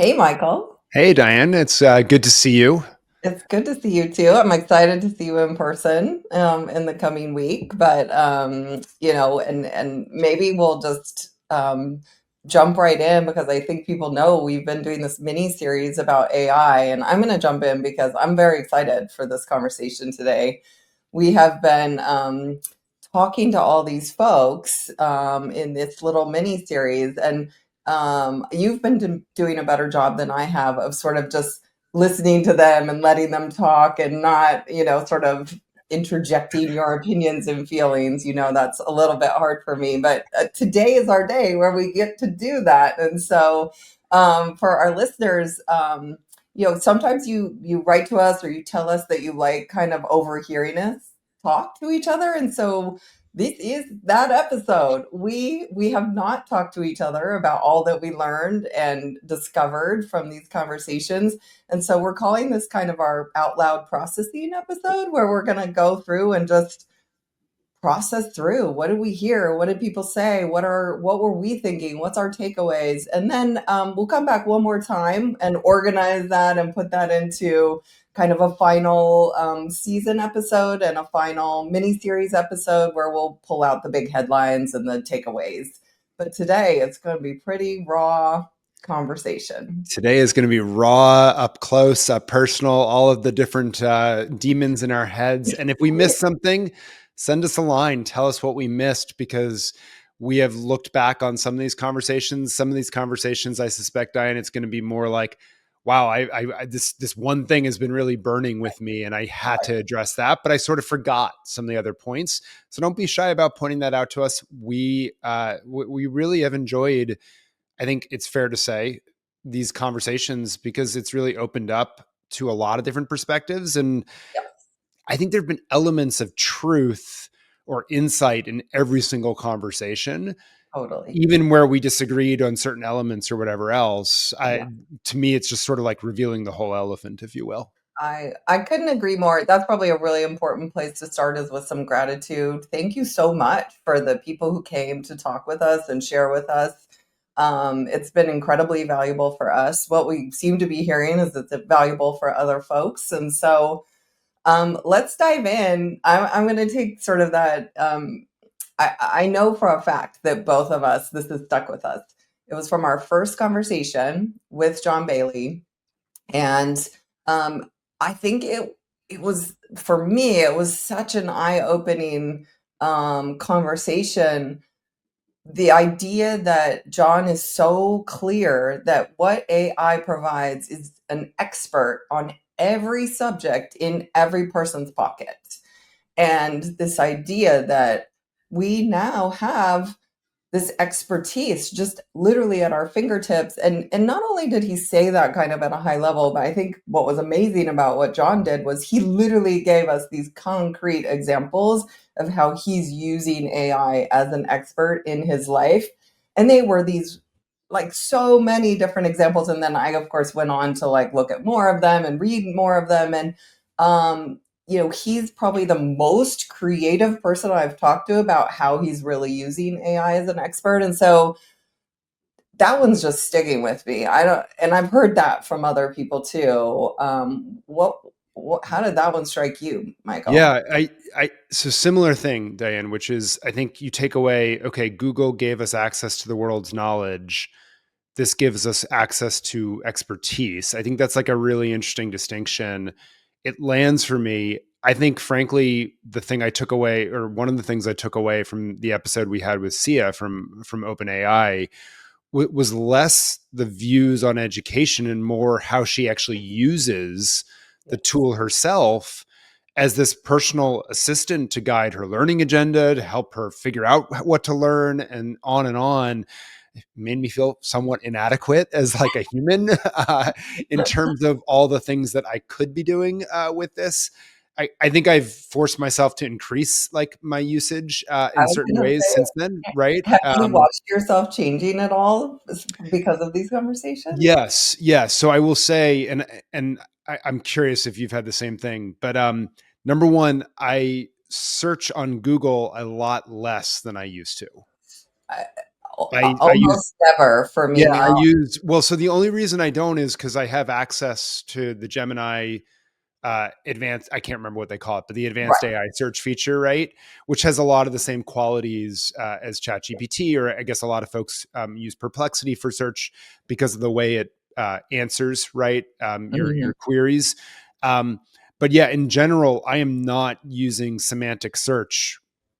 Hey, Michael. Hey, Diane. It's good to see you. It's good to see you too. I'm excited to see you in person in the coming week, but and maybe we'll just jump right in because I think people know we've been doing this mini series about AI, and I'm going to jump in because I'm very excited for this conversation today. We have been talking to all these folks in this little mini series, and you've been doing a better job than I have of sort of just listening to them and letting them talk and not, sort of interjecting your opinions and feelings. That's a little bit hard for me, but today is our day where we get to do that. And so, for our listeners, sometimes you write to us or you tell us that you like kind of overhearing us talk to each other, and so this is that episode. We have not talked to each other about all that we learned and discovered from these conversations, and so we're calling this kind of our out loud processing episode, where we're going to go through and just process through what did we hear, what did people say, what were we thinking, what's our takeaways, and then we'll come back one more time and organize that and put that into kind of a final season episode and a final mini series episode where we'll pull out the big headlines and the takeaways. But today it's going to be pretty raw conversation. Today is going to be raw, up close, personal, all of the different demons in our heads. And if we miss something, send us a line. Tell us what we missed, because we have looked back on some of these conversations. Some of these conversations, I suspect, Diane, it's going to be more like, wow, this one thing has been really burning with me, and I had to address that, but I sort of forgot some of the other points. So don't be shy about pointing that out to us. We really have enjoyed, I think it's fair to say, these conversations, because it's really opened up to a lot of different perspectives. And Yep, I think there have been elements of truth or insight in every single conversation, totally. even where we disagreed on certain elements or whatever else. Yeah. To me, it's just sort of like revealing the whole elephant, if you will. I couldn't agree more. That's probably a really important place to start, is with some gratitude. Thank you so much for the people who came to talk with us and share with us. It's been incredibly valuable for us. What we seem to be hearing is it's valuable for other folks. And so let's dive in. I'm going to take sort of that. I know for a fact that both of us, this has stuck with us. It was from our first conversation with John Bailey, and um, I think it was, for me, it was such an eye-opening conversation. The idea that John is so clear that what AI provides is an expert on every subject in every person's pocket. And this idea that we now have this expertise just literally at our fingertips. And not only did he say that kind of at a high level, but I think what was amazing about what John did was he literally gave us these concrete examples of how he's using AI as an expert in his life. And they were these, like, so many different examples, and then I of course went on to like look at more of them and read more of them. And he's probably the most creative person I've talked to about how he's really using AI as an expert. And so that one's just sticking with me. I don't, and I've heard that from other people too. What how did that one strike you, Michael? Yeah, so similar thing, Diane, which is, I think you take away, okay, Google gave us access to the world's knowledge. This gives us access to expertise. I think that's like a really interesting distinction. It lands for me. I think, frankly, the thing I took away, or one of the things I took away from the episode we had with Sia from OpenAI, was less the views on education and more how she actually uses the tool herself as this personal assistant to guide her learning agenda, to help her figure out what to learn, and on and on. It made me feel somewhat inadequate as like a human in terms of all the things that I could be doing with this. I think I've forced myself to increase like my usage I in was certain gonna ways say, since then, right? have you watched yourself changing at all because of these conversations? Yes, yes. So I will say, I'm curious if you've had the same thing, but number one, I search on Google a lot less than I used to. I use almost never for me yeah, I now. use well, so the only reason I don't is because I have access to the Gemini advanced, I can't remember what they call it, but the advanced Right. AI search feature, right? Which has a lot of the same qualities as ChatGPT, or I guess a lot of folks use Perplexity for search because of the way it answers, right? Your Mhm. queries. Um, but yeah, in general, I am not using semantic search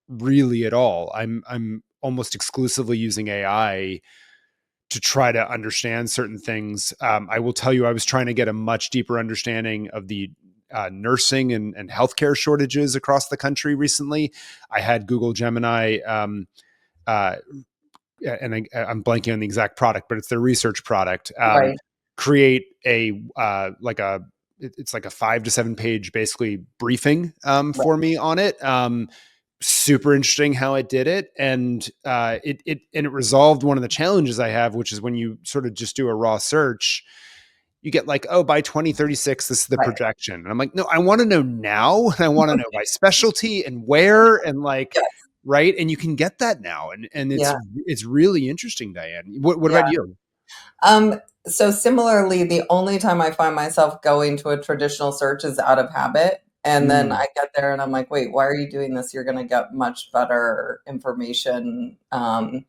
really at all. I'm almost exclusively using AI to try to understand certain things. I will tell you, I was trying to get a much deeper understanding of the nursing and healthcare shortages across the country recently. I had Google Gemini, uh, and I'm blanking on the exact product, but it's their research product. Right. Create a it's like a 5 to 7 page basically briefing Right. for me on it. Super interesting how it did it, and it resolved one of the challenges I have, which is when you sort of just do a raw search, you get like, oh, by 2036 this is the Right. projection, and I'm like, no, I want to know now, and I want to know by specialty and where, and like, Yes. right, and you can get that now, and Yeah. it's really interesting. Diane, what Yeah. about you? So similarly, the only time I find myself going to a traditional search is out of habit. And then Mm, I get there and I'm like, wait, why are you doing this? You're going to get much better information. I'm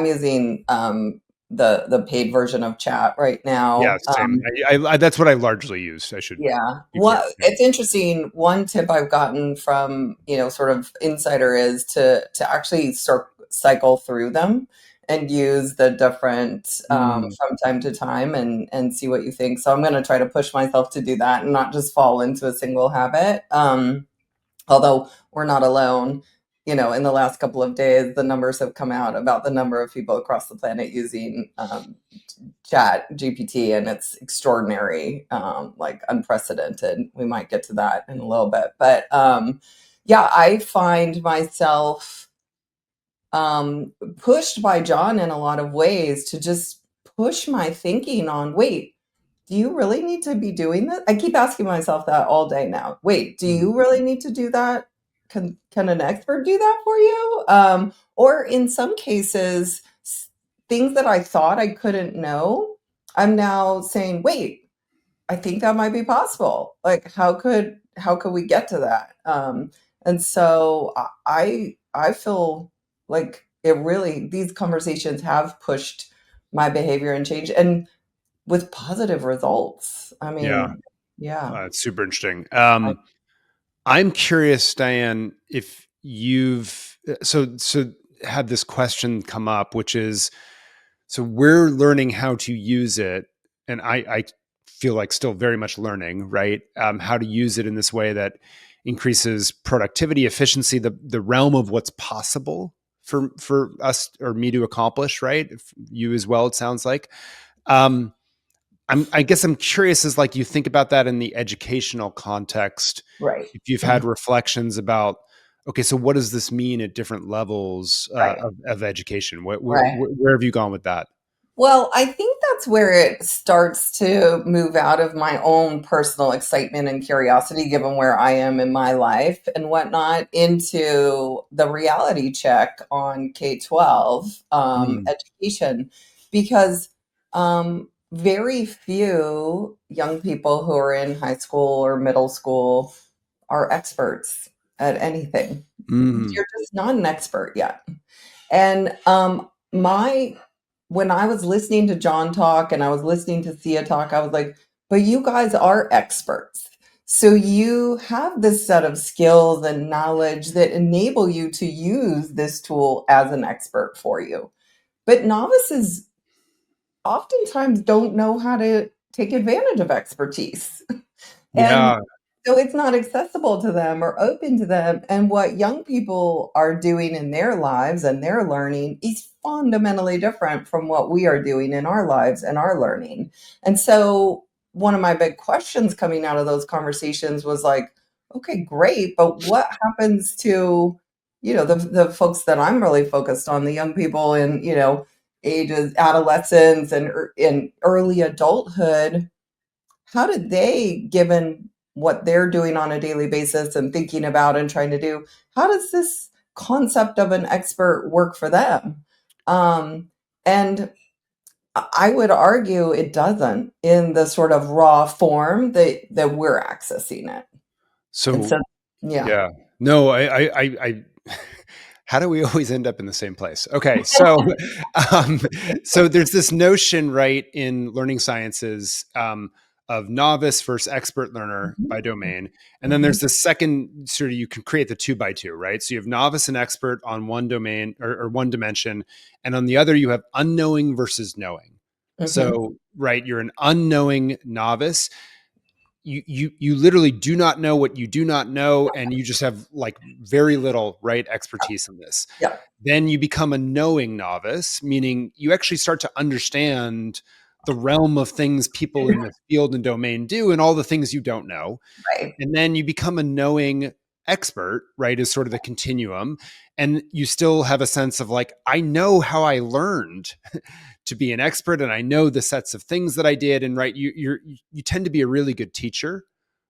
using the paid version of chat right yeah, now. same. I that's what I largely use. I should Yeah. be clear. What Yeah. it's interesting. One tip I've gotten from, sort of insider is to actually cycle through them and use the different Mm, from time to time and see what you think. So I'm going to try to push myself to do that and not just fall into a single habit. Although we're not alone. In the last couple of days, the numbers have come out about the number of people across the planet using chat GPT, and it's extraordinary, like unprecedented. We might get to that in a little bit, but yeah, I find myself pushed by John in a lot of ways to just push my thinking on, wait, do you really need to be doing this? I keep asking myself that all day now. Wait, do mm, you really need to do that? Can an expert do that for you? Or in some cases, things that I thought I couldn't know, I'm now saying, wait, I think that might be possible. Like, how could we get to that? And so I feel like it really these conversations have pushed my behavior and change, and with positive results. I yeah, mean, yeah, it's super interesting. I, I'm curious, Diane, if you've so had this question come up, which is, so we're learning how to use it, and I feel like still very much learning, right? How to use it in this way that increases productivity, efficiency, the realm of what's possible for us or me to accomplish, right? If you as well, it sounds like. Um, I guess I'm curious as like you think about that in the educational context, right, if you've had reflections about, okay, so what does this mean at different levels right, of education? right. Where have you gone with that? Well, I think that's where it starts to move out of my own personal excitement and curiosity, given where I am in my life and whatnot, into the reality check on K 12 Mm, education. Because very few young people who are in high school or middle school are experts at anything. mm, You're just not an expert yet. And my when I was listening to John talk and I was listening to Thea talk, I was like, but you guys are experts. So you have this set of skills and knowledge that enable you to use this tool as an expert for you. But novices oftentimes don't know how to take advantage of expertise. And yeah, so it's not accessible to them or open to them. And what young people are doing in their lives and their learning is fundamentally different from what we are doing in our lives and our learning. And so one of my big questions coming out of those conversations was like, okay, great, but what happens to, the folks that I'm really focused on, the young people in, ages, adolescence and in early adulthood, how did they, given what they're doing on a daily basis and thinking about and trying to do, how does this concept of an expert work for them? Um, and I would argue it doesn't in the sort of raw form that we're accessing it. And So so, yeah. yeah. No, I how do we always end up in the same place? Okay, so um, so there's this notion, right, in learning sciences of novice versus expert learner Mhm, by domain, and then mhm, there's the second sort of you can create the two by two, right? So you have novice and expert on one domain or one dimension, and on the other you have unknowing versus knowing. mhm. So right, you're an unknowing novice, you literally do not know what you do not know, and you just have like very little right expertise in this. Yeah, Then you become a knowing novice, meaning you actually start to understand the realm of things people in the field and domain do and all the things you don't know. right, And then you become a knowing expert, right, is sort of the continuum. And you still have a sense of like, I know how I learned to be an expert, and I know the sets of things that I did. And right, you tend to be a really good teacher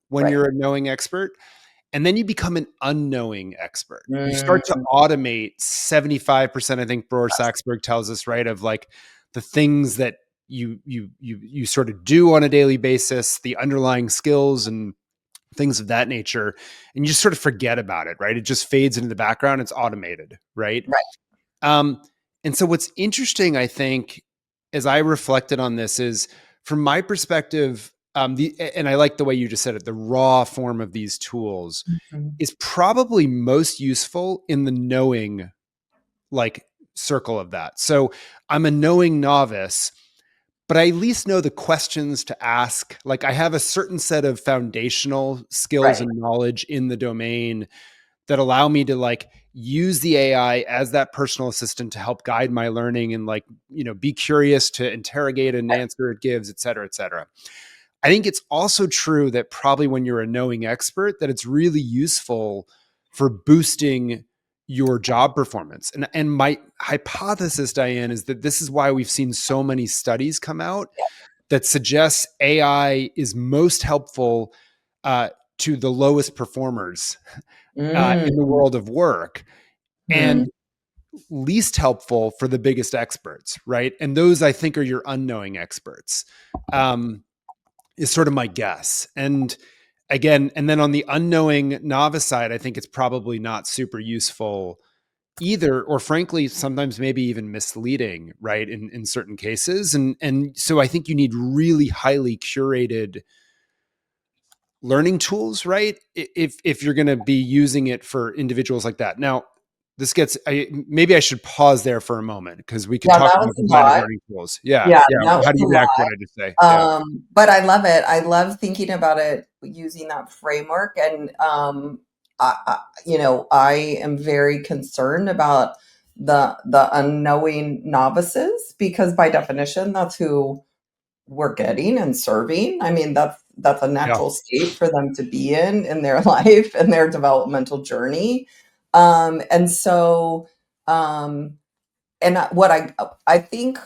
when right. you're a knowing expert. And then you become an unknowing expert. You start to Mm, automate 75%, I think Broer Saxberg tells us, right, of like the things that you sort of do on a daily basis, the underlying skills and things of that nature, and you just sort of forget about it, right? It just fades into the background. It's automated, right? right. Um, and so what's interesting, I think, as I reflected on this is from my perspective, and I like the way you just said it, the raw form of these tools Mhm. is probably most useful in the knowing like circle of that. So I'm a knowing novice, but I at least know the questions to ask. Like I have a certain set of foundational skills Right, and knowledge in the domain that allow me to like use the AI as that personal assistant to help guide my learning and like, be curious to interrogate an right. answer it gives, et cetera, et cetera. I think it's also true that probably when you're a knowing expert, that it's really useful for boosting your job performance. And my hypothesis, Diane, is that this is why we've seen so many studies come out that suggests AI is most helpful uh, to the lowest performers in the Mm, world of work, mhm. and least helpful for the biggest experts, right? And those I think are your unknowing experts. Um, is sort of my guess. And again, and then on the unknowing novice side, I think it's probably not super useful either, or frankly, sometimes maybe even misleading, right? In certain cases. And so I think you need really highly curated learning tools, right? If you're going to be using it for individuals like that. Now, maybe I should pause there for a moment because we could Yeah, talk that was about the a design of lot. learning tools. Yeah. Yeah, Yeah. that was How do a you lot. react to what I just say? Yeah. But I love it. I love thinking about it using that framework. And, I am very concerned about the unknowing novices because by definition, that's who we're getting and serving. I mean, that's a Yeah. natural state for them to be in their life and their developmental journey. And so, um, and what I think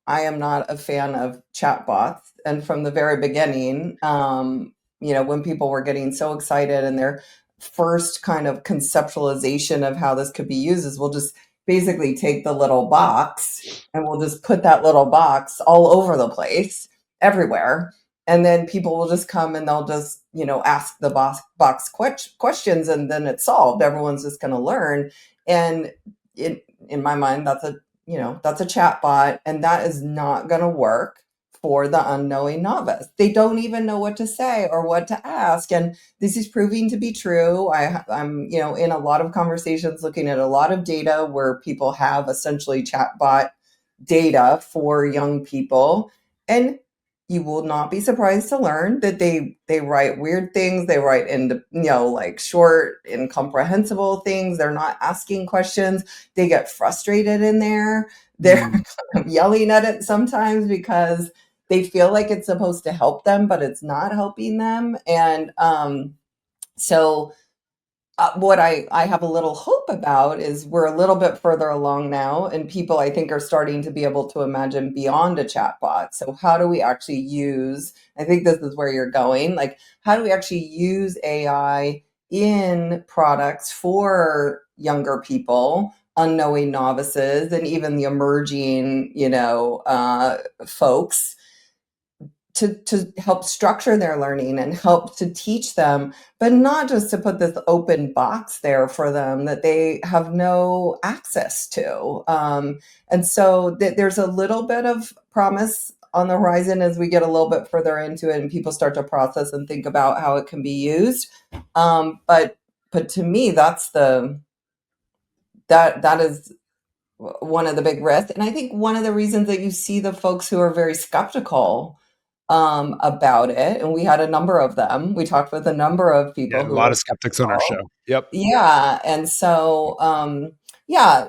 I am not a fan of chatbots, and from the very beginning, when people were getting so excited and their first kind of conceptualization of how this could be used is we'll just basically take the little box and we'll just put that little box all over the place, everywhere, and then people will just come and they'll just ask the questions, and then it's solved. Everyone's just going to learn, and in my mind, that's a chat bot, and that is not going to work for the unknowing novice. They don't even know what to say or what to ask, and this is proving to be true. I'm in a lot of conversations looking at a lot of data where people have essentially chatbot data for young people, and you will not be surprised to learn that they write weird things. They write into like short incomprehensible things. They're not asking questions. They get frustrated in there. They're Mm. kind of yelling at it sometimes because they feel like it's supposed to help them, but it's not helping them. And so what I have a little hope about is we're a little bit further along now, and people I think are starting to be able to imagine beyond a chatbot. So how do we actually use? I think this is where you're going. Like, how do we actually use AI in products for younger people? unknowing novices and even the emerging, folks to help structure their learning and help to teach them, but not just to put this open box there for them that they have no access to. And so there's a little bit of promise on the horizon as we get a little bit further into it and people start to process and think about how it can be used. But to me, that is one of the big risks. And I think one of the reasons that you see the folks who are very skeptical about it, and we had a number of them. We talked with a number of Yeah, people a who lot were of skeptics on our skeptical. show. Yep. Yeah, and so yeah,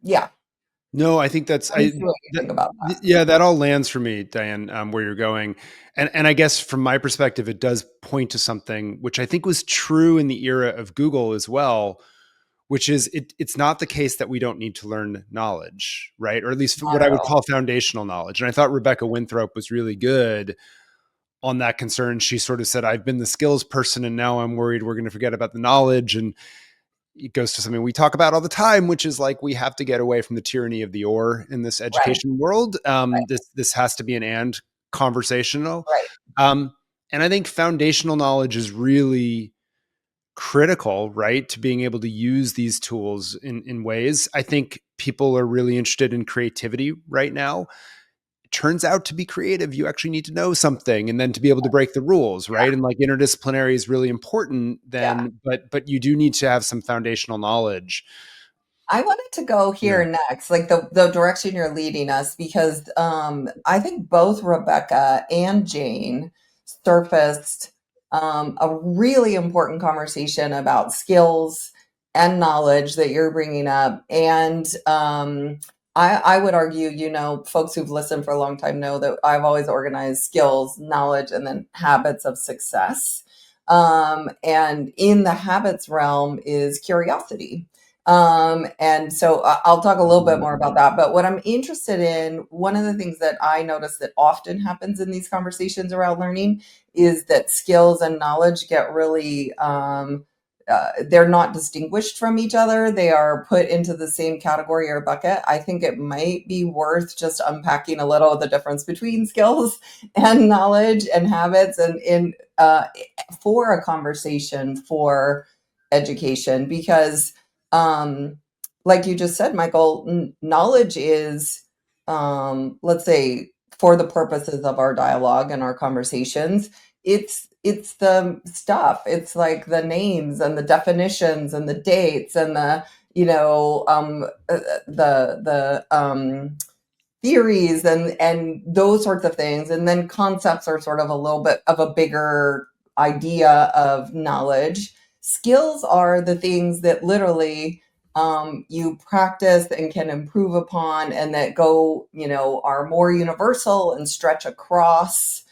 yeah. No, I think that's Let me see what you that, think about that. yeah, that all lands for me, Diane, where you're going. And I guess from my perspective, it does point to something which I think was true in the era of Google as well, which is it's not the case that we don't need to learn knowledge, right? Or at least what Not I at would all. call foundational knowledge. And I thought Rebecca Winthrop was really good on that concern. She sort of said, I've been the skills person and now I'm worried we're going to forget about the knowledge. And it goes to something we talk about all the time, which is like we have to get away from the tyranny of the or in this Right, education world. right, This has to be an and conversational. right. Um, and I think foundational knowledge is really critical, right, to being able to use these tools in ways. I think people are really interested in creativity right now. It turns out to be creative, you actually need to know something and then to be able to break the rules, right? And like interdisciplinary is really important Yeah. then, but you do need to have some foundational knowledge. I wanted to go Yeah. here next, like the direction you're leading us, because I think both Rebecca and Jane surfaced a really important conversation about skills and knowledge that you're bringing up. And I would argue, folks who've listened for a long time know that I've always organized skills, knowledge, and then habits of success. And in the habits realm is curiosity, and so I'll talk a little bit more about that. But what I'm interested in, one of the things that I notice that often happens in these conversations around learning is that skills and knowledge get really, they're not distinguished from each other. They are put into the same category or bucket. I think it might be worth just unpacking a little of the difference between skills and knowledge and habits and in for a conversation for education because um, like you just said, Michael, knowledge is, let's say, for the purposes of our dialogue and our conversations, it's the stuff. It's like the names and the definitions and the dates and the the theories and those sorts of things, and then concepts are sort of a little bit of a bigger idea of knowledge. Skills are the things that literally you practice and can improve upon and that go, are more universal and stretch across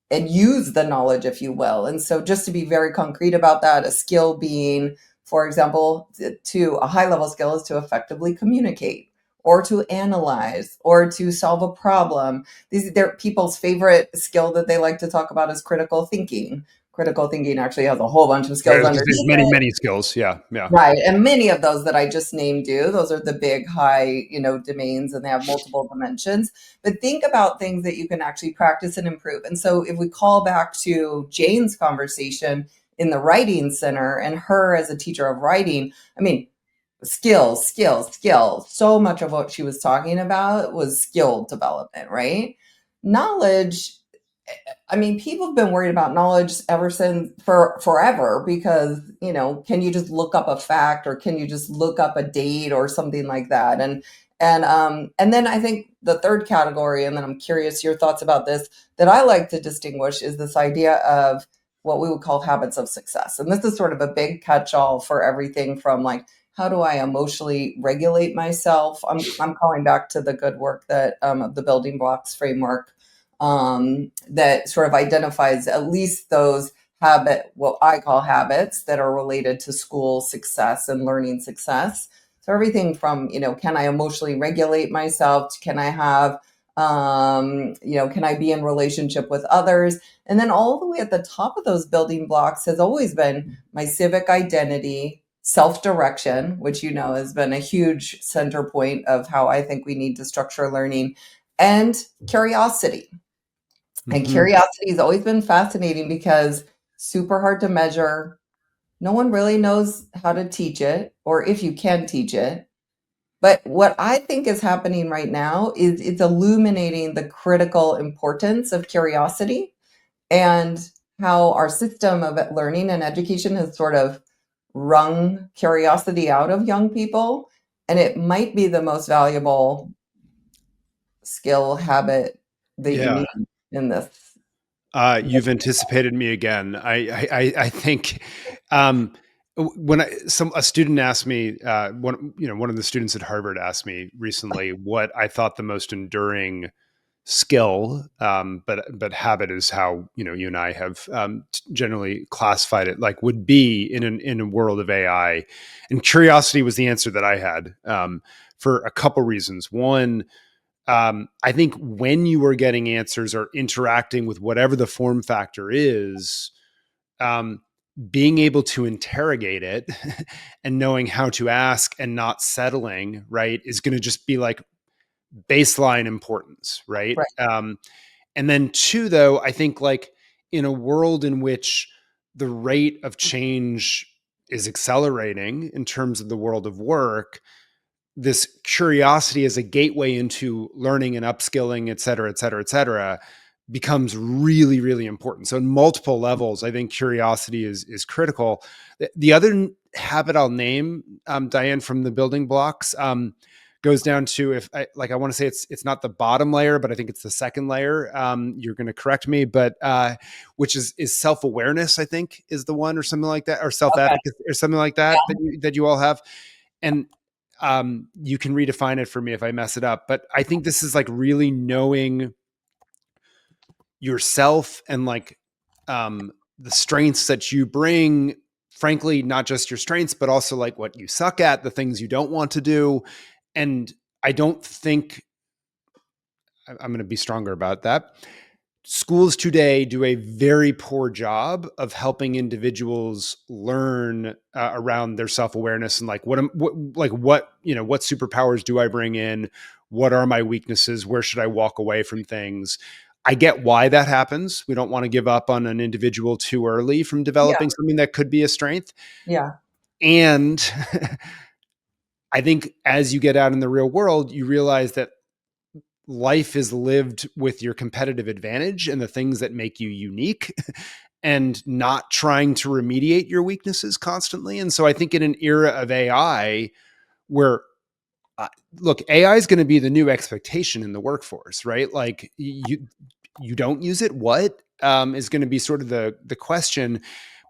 and use the knowledge, if you will. And so, just to be very concrete about that, a skill being, for example, to a high level skill is to effectively communicate or to analyze or to solve a problem. These they're people's favorite skill that they like to talk about is critical thinking. Critical thinking actually has a whole bunch of Right. I skills was gonna say underneath many, it. many skills. Yeah. Yeah. Right, and many of those that I just named do. Those are the big, high, domains, and they have multiple dimensions. But think about things that you can actually practice and improve. And so, if we call back to Jane's conversation in the writing center and her as a teacher of writing, I mean, skills, skills, skills. So much of what she was talking about was skill development, right? Knowledge, I mean, people have been worried about knowledge ever since for forever because, can you just look up a fact or can you just look up a date or something like that? And then I think the third category, and then I'm curious your thoughts about this, that I like to distinguish is this idea of what we would call habits of success. And this is sort of a big catch-all for everything from like how do I emotionally regulate myself? I'm calling back to the good work that of the building blocks framework that sort of identifies at least those what I call habits that are related to school success and learning success. So everything from, can I emotionally regulate myself? Can I have, can I be in relationship with others? And then all the way at the top of those building blocks has always been my civic identity, self-direction, which has been a huge center point of how I think we need to structure learning, and curiosity. And Hmm. curiosity has always been fascinating because super hard to measure. No one really knows how to teach it or if you can teach it. But what I think is happening right now is it's illuminating the critical importance of curiosity and how our system of learning and education has sort of wrung curiosity out of young people. And it might be the most valuable skill habit that you Yeah. need in this. You've anticipated me again. I think when a student asked me, one of the students at Harvard asked me recently what I thought the most enduring skill, but habit is how you and I have generally classified it, like would be in a world of AI, and curiosity was the answer that I had, for a couple reasons. One, I think when you are getting answers or interacting with whatever the form factor is, um, being able to interrogate it and knowing how to ask and not settling, right, is going to just be like baseline importance, right? Right, And then two, though, I think like in a world in which the rate of change is accelerating in terms of the world of work, this curiosity as a gateway into learning and upskilling, et cetera, et cetera, et cetera, becomes really, really important. So, in multiple levels, I think curiosity is critical. The other habit I'll name, Diane, from the building blocks, goes down to, if I like, I want to say it's not the bottom layer, but I think it's the second layer. You're going to correct me, but which is self awareness. I think is the one, or something like that, or self okay, advocacy, or something like that that you all have. And you can redefine it for me if I mess it up. But I think this is like really knowing yourself and like the strengths that you bring. Frankly, not just your strengths, but also like what you suck at, the things you don't want to do. And I don't think I'm going to be stronger about that. Schools today do a very poor job of helping individuals learn around their self-awareness and like what superpowers do I bring in, what are my weaknesses, where should I walk away from things. I get why that happens. We don't want to give up on an individual too early from yeah, developing something that could be a strength. yeah, And I think as you get out in the real world, you realize that life is lived with your competitive advantage and the things that make you unique, and not trying to remediate your weaknesses constantly. And so I think in an era of AI where uh, look, AI is going to be the new expectation in the workforce, right? Like you don't use it, what is going to be sort of the question,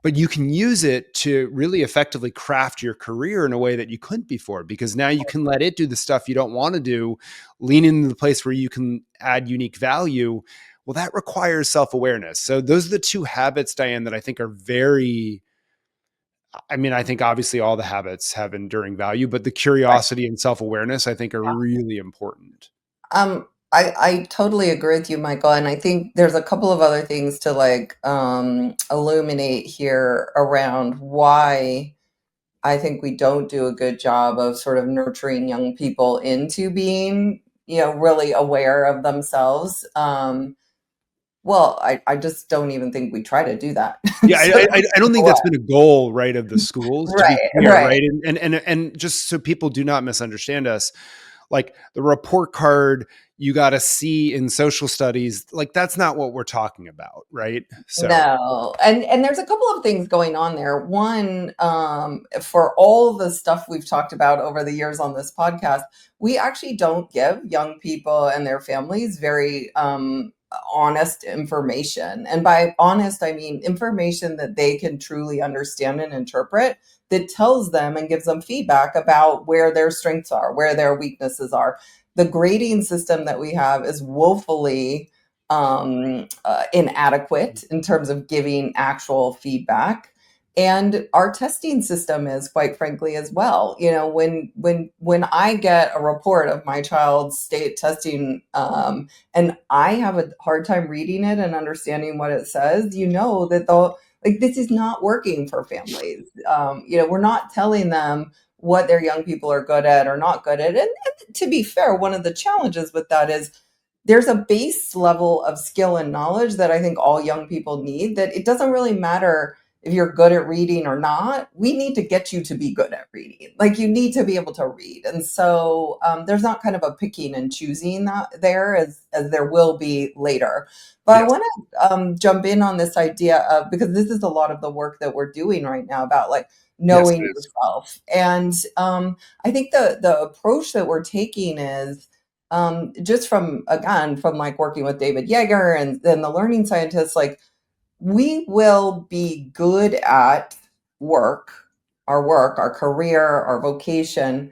but you can use it to really effectively craft your career in a way that you couldn't before, because now you can let it do the stuff you don't want to do, lean into the place where you can add unique value. Well, that requires self-awareness. So those are the two habits, Diane, that I think are very, I mean, I think obviously all the habits have enduring value, but the right. curiosity and self-awareness I think are really important. I totally agree with you, Michael, and I think there's a couple of other things to like illuminate here around why I think we don't do a good job of sort of nurturing young people into being, really aware of themselves. Well, I just don't even think we try to do that. Yeah, So that's I don't number think one. that's been a goal, right, of the schools, to be Right, clear, right. right? And just so people do not misunderstand us, like the report card you got to see in social studies, like that's not what we're talking about, right? So No, and there's a couple of things going on there. One, for all the stuff we've talked about over the years on this podcast, we actually don't give young people and their families very honest information. And by honest, I mean information that they can truly understand and interpret, that tells them and gives them feedback about where their strengths are, where their weaknesses are. The grading system that we have is woefully inadequate in terms of giving actual feedback, and our testing system is, quite frankly, as well. When I get a report of my child's state testing, and I have a hard time reading it and understanding what it says, that Like, this is not working for families. We're not telling them what their young people are good at or not good at. And to be fair, one of the challenges with that is there's a base level of skill and knowledge that I think all young people need, that it doesn't really matter if you're good at reading or not. We need to get you to be good at reading. Like, you need to be able to read. And so there's not kind of a picking and choosing that there, as there will be later. But I Yes. want to jump in on this idea of, because this is a lot of the work that we're doing right now about like Yes, it knowing is. yourself. And I think the approach that we're taking is, just from, again, from like working with David Yeager and then the learning scientists, like, we will be good at work, our career, our vocation.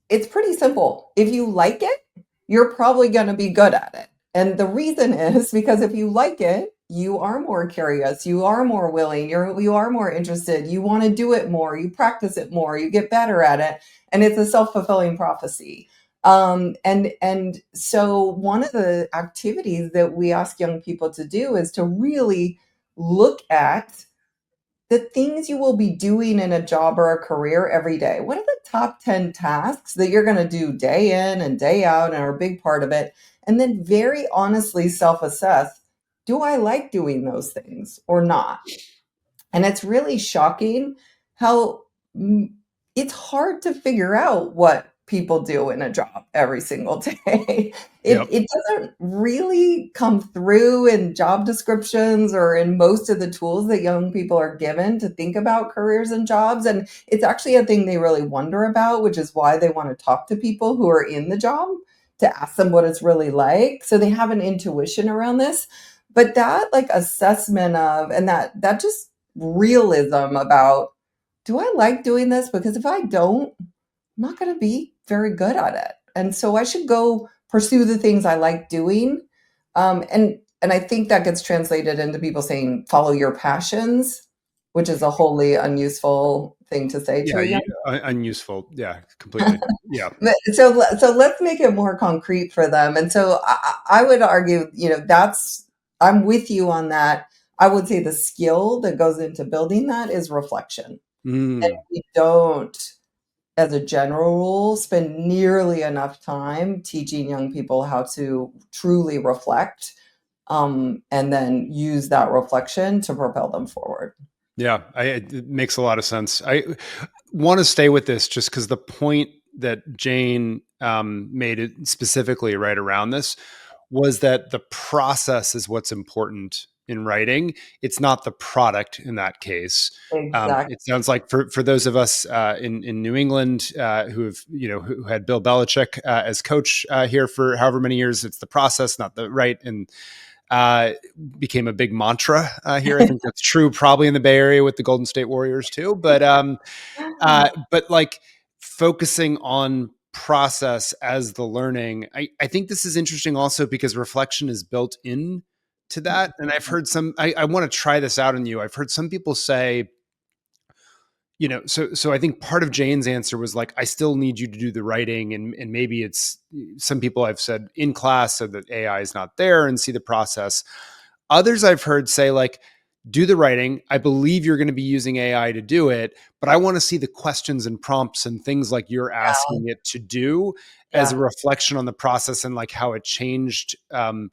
It's pretty simple. If you like it, you're probably going to be good at it. And the reason is because if you like it, you are more curious, you are more willing, you are more interested, you want to do it more, you practice it more, you get better at it, and it's a self-fulfilling prophecy. And so one of the activities that we ask young people to do is to really look at the things you will be doing in a job or a career every day. What are the top 10 tasks that you're going to do day in and day out and are a big part of it? And then very honestly self assess, do I like doing those things or not? And it's really shocking how it's hard to figure out what people do in a job every single day. It, Yep. it doesn't really come through in job descriptions or in most of the tools that young people are given to think about careers and jobs. And it's actually a thing they really wonder about, which is why they want to talk to people who are in the job to ask them what it's really like. So they have an intuition around this. But that like assessment of, and that just realism about, do I like doing this? Because if I don't, I'm not going to be very good at it. And so I should go pursue the things I like doing. And I think that gets translated into people saying, follow your passions, which is a wholly unuseful thing to say to Yeah, a young. unuseful. Yeah, completely. Yeah. So let's make it more concrete for them. And so I would argue, I'm with you on that. I would say the skill that goes into building that is reflection. And Mm. we don't, as a general rule, spend nearly enough time teaching young people how to truly reflect, and then use that reflection to propel them forward. Yeah, it makes a lot of sense. I want to stay with this just because the point that Jane made it specifically right around this was that the process is what's important in writing. It's not the product in that case. Exactly. It sounds like for those of us in New England who had Bill Belichick as coach here for however many years, it's the process, not the right, and uh, became a big mantra here. I think that's true probably in the Bay Area with the Golden State Warriors too. But like focusing on process as the learning, I think this is interesting also because reflection is built in to that. And I've heard I want to try this out on you. I've heard some people say, so I think part of Jane's answer was like, I still need you to do the writing, and maybe it's some people I've said in class so that AI is not there and see the process. Others I've heard say like, do the writing. I believe you're going to be using AI to do it, but I want to see the questions and prompts and things like you're Yeah. asking it to do as a Yeah. reflection on the process and like how it changed, how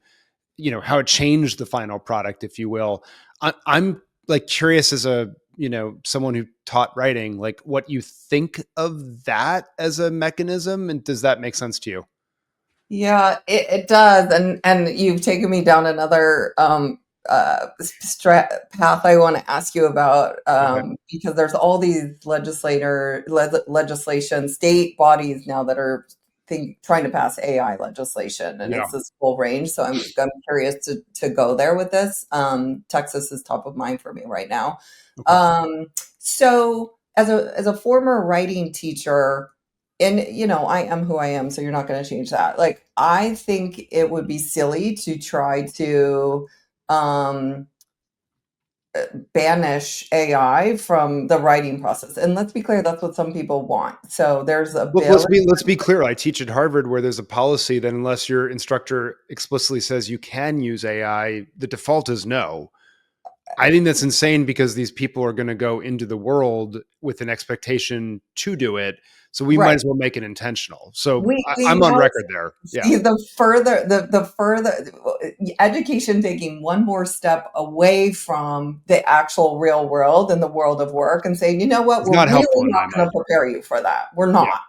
it changed the final product, if you will. I'm like curious as a, someone who taught writing, like what you think of that as a mechanism. And does that make sense to you? Yeah, it does, and you've taken me down another path I want to ask you about, Okay. because there's all these legislation, state bodies now that are trying to pass AI legislation, and Yeah. it's this full range. So I'm curious to go there with this. Texas is top of mind for me right now. Okay. So as a former writing teacher, and I am who I am, so you're not going to change that. Like, I think it would be silly to try to um banish AI from the writing process. And let's be clear, that's what some people want. So there's a Well, bill. let's be clear. I teach at Harvard where there's a policy that unless your instructor explicitly says you can use AI, the default is no. I think that's insane because these people are going to go into the world with an expectation to do it. So we might Right. as well make it intentional. So We I'm on want record there. to Yeah. see the further education taking one more step away from the actual real world and the world of work and saying, you know what, It's we're not really helpful in not my going to mind. prepare you for that. We're Yeah. not.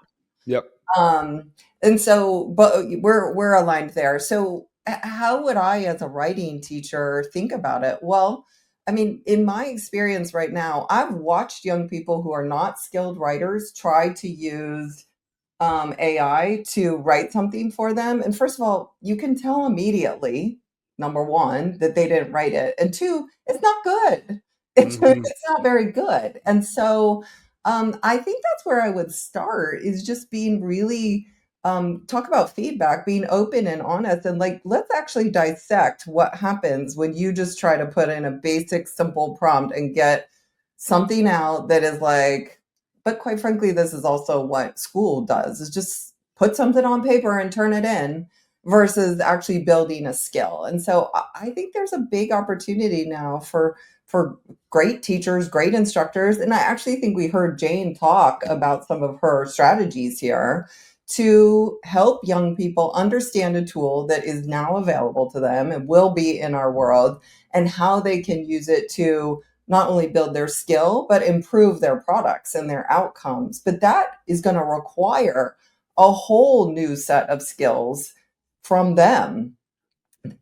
Yep. Um, and so, but we're aligned there. So, how would I, as a writing teacher, think about it? Well, I mean, in my experience right now, I've watched young people who are not skilled writers try to use AI to write something for them. And first of all, you can tell immediately, number one, that they didn't write it. And two, it's not good. Hmm. It's not very good. And so I think that's where I would start is just being really talk about feedback, being open and honest, and like, let's actually dissect what happens when you just try to put in a basic, simple prompt and get something out that is like, but quite frankly, this is also what school does is just put something on paper and turn it in versus actually building a skill. And so I think there's a big opportunity now for great teachers, great instructors. And I actually think we heard Jane talk about some of her strategies here to help young people understand a tool that is now available to them and will be in our world and how they can use it to not only build their skill, but improve their products and their outcomes. But that is going to require a whole new set of skills from them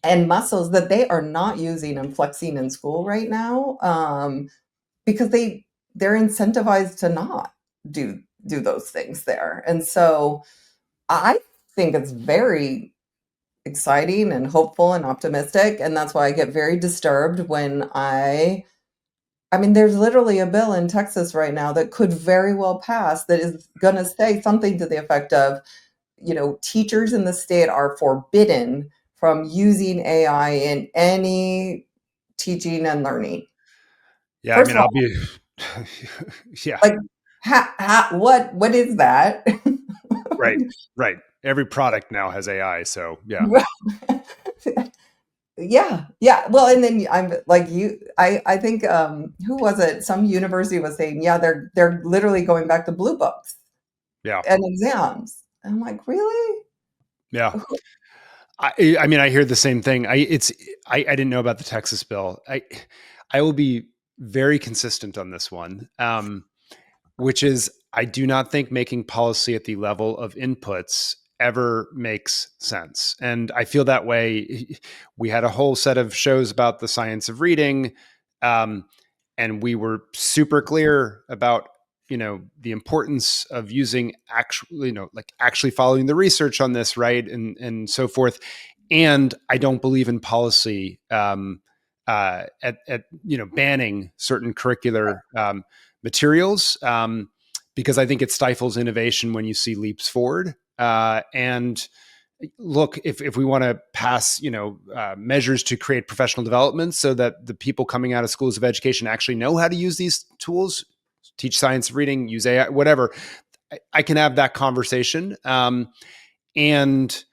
and muscles that they are not using and flexing in school right now because they're incentivized to not do those things there. And so I think it's very exciting and hopeful and optimistic. And that's why I get very disturbed when I mean, there's literally a bill in Texas right now that could very well pass that is going to say something to the effect of, teachers in the state are forbidden from using AI in any teaching and learning. Yeah. I First mean, of all, I'll be, yeah. like, what is that? Right. Right. Every product now has AI. So yeah. Yeah, yeah. Well, and then I'm like you. I think who was it? Some university was saying, yeah, they're literally going back to blue books Yeah. and exams. I'm like, really? Yeah. I mean, I hear the same thing. I didn't know about the Texas bill. I will be very consistent on this one. Which is I do not think making policy at the level of inputs ever makes sense. And I feel that way. We had a whole set of shows about the science of reading. Um, and we were super clear about, the importance of using actually, like actually following the research on this, right? And so forth. And I don't believe in policy at banning certain curricular materials because I think it stifles innovation when you see leaps forward. And look, if we want to pass, measures to create professional development so that the people coming out of schools of education actually know how to use these tools, teach science reading, use AI, whatever, I can have that conversation. And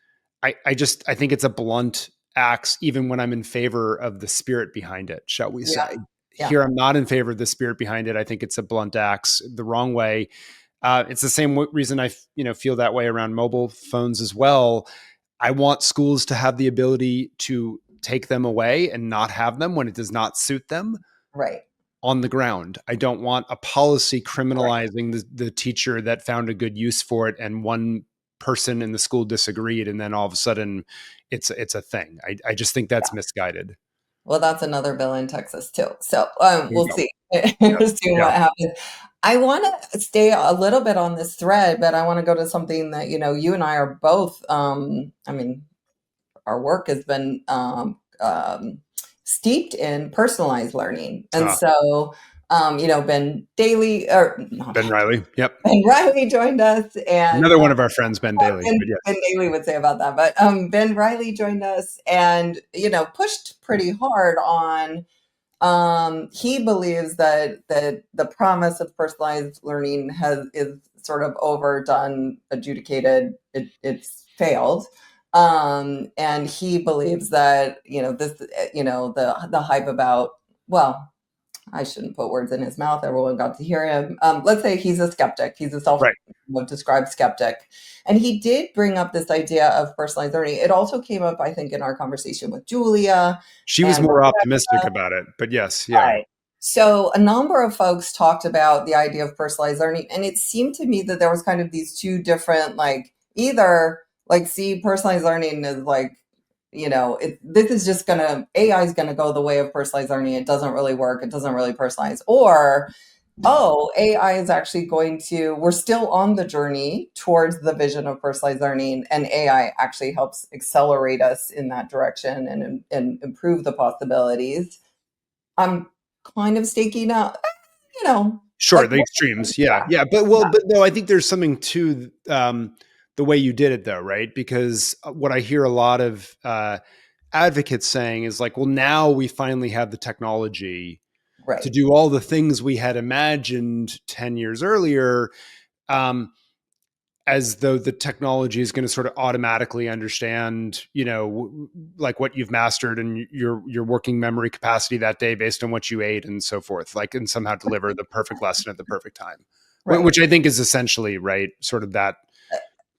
I think it's a blunt axe, even when I'm in favor of the spirit behind it, shall we Yeah, say. yeah, Here, I'm not in favor of the spirit behind it. I think it's a blunt axe the wrong way. It's the same reason I, feel that way around mobile phones as well. I want schools to have the ability to take them away and not have them when it does not suit them right, on the ground. I don't want a policy right. criminalizing the teacher that found a good use for it and one person in the school disagreed and then all of a sudden it's a thing. I just think that's misguided. Well, that's another bill in Texas too. So There you we'll go. see. Yep. We'll see Yeah. what happens. I want to stay a little bit on this thread, but I want to go to something that you and I are both. I mean, our work has been steeped in personalized learning. And so, Ben Daly, or not Ben Riley. Yep. Ben Riley joined us, and Another one of our friends, Ben Daly, Ben, but Ben yes. Daly would say about that. But Ben Riley joined us and, pushed pretty hard on he believes that the promise of personalized learning is sort of overdone, adjudicated, it's failed. And he believes that this the hype about well, I shouldn't put words in his mouth. Everyone got to hear him. Let's say he's a skeptic. He's a Right. self-described skeptic. And he did bring up this idea of personalized learning. It also came up, I think, in our conversation with Julia She was and more optimistic about it, but yes, yeah. right. So a number of folks talked about the idea of personalized learning, and it seemed to me that there was kind of these two different, like either like see personalized learning is like, this is just gonna AI is gonna go the way of personalized learning. It doesn't really work. It doesn't really personalize. Or oh, AI is actually going to. We're still on the journey towards the vision of personalized learning, and AI actually helps accelerate us in that direction and improve the possibilities. I'm kind of staking out, you know, Sure, like the extremes. Yeah, yeah, yeah, but yeah, but no, I think there's something to the way you did it, though, right? Because what I hear a lot of advocates saying is like, well, now we finally have the technology to right. do all the things we had imagined 10 years earlier. Um, as though the technology is going to sort of automatically understand, like what you've mastered and your working memory capacity that day based on what you ate and so forth, like, and somehow deliver the perfect lesson at the perfect time, Right. which I think is essentially right, sort of that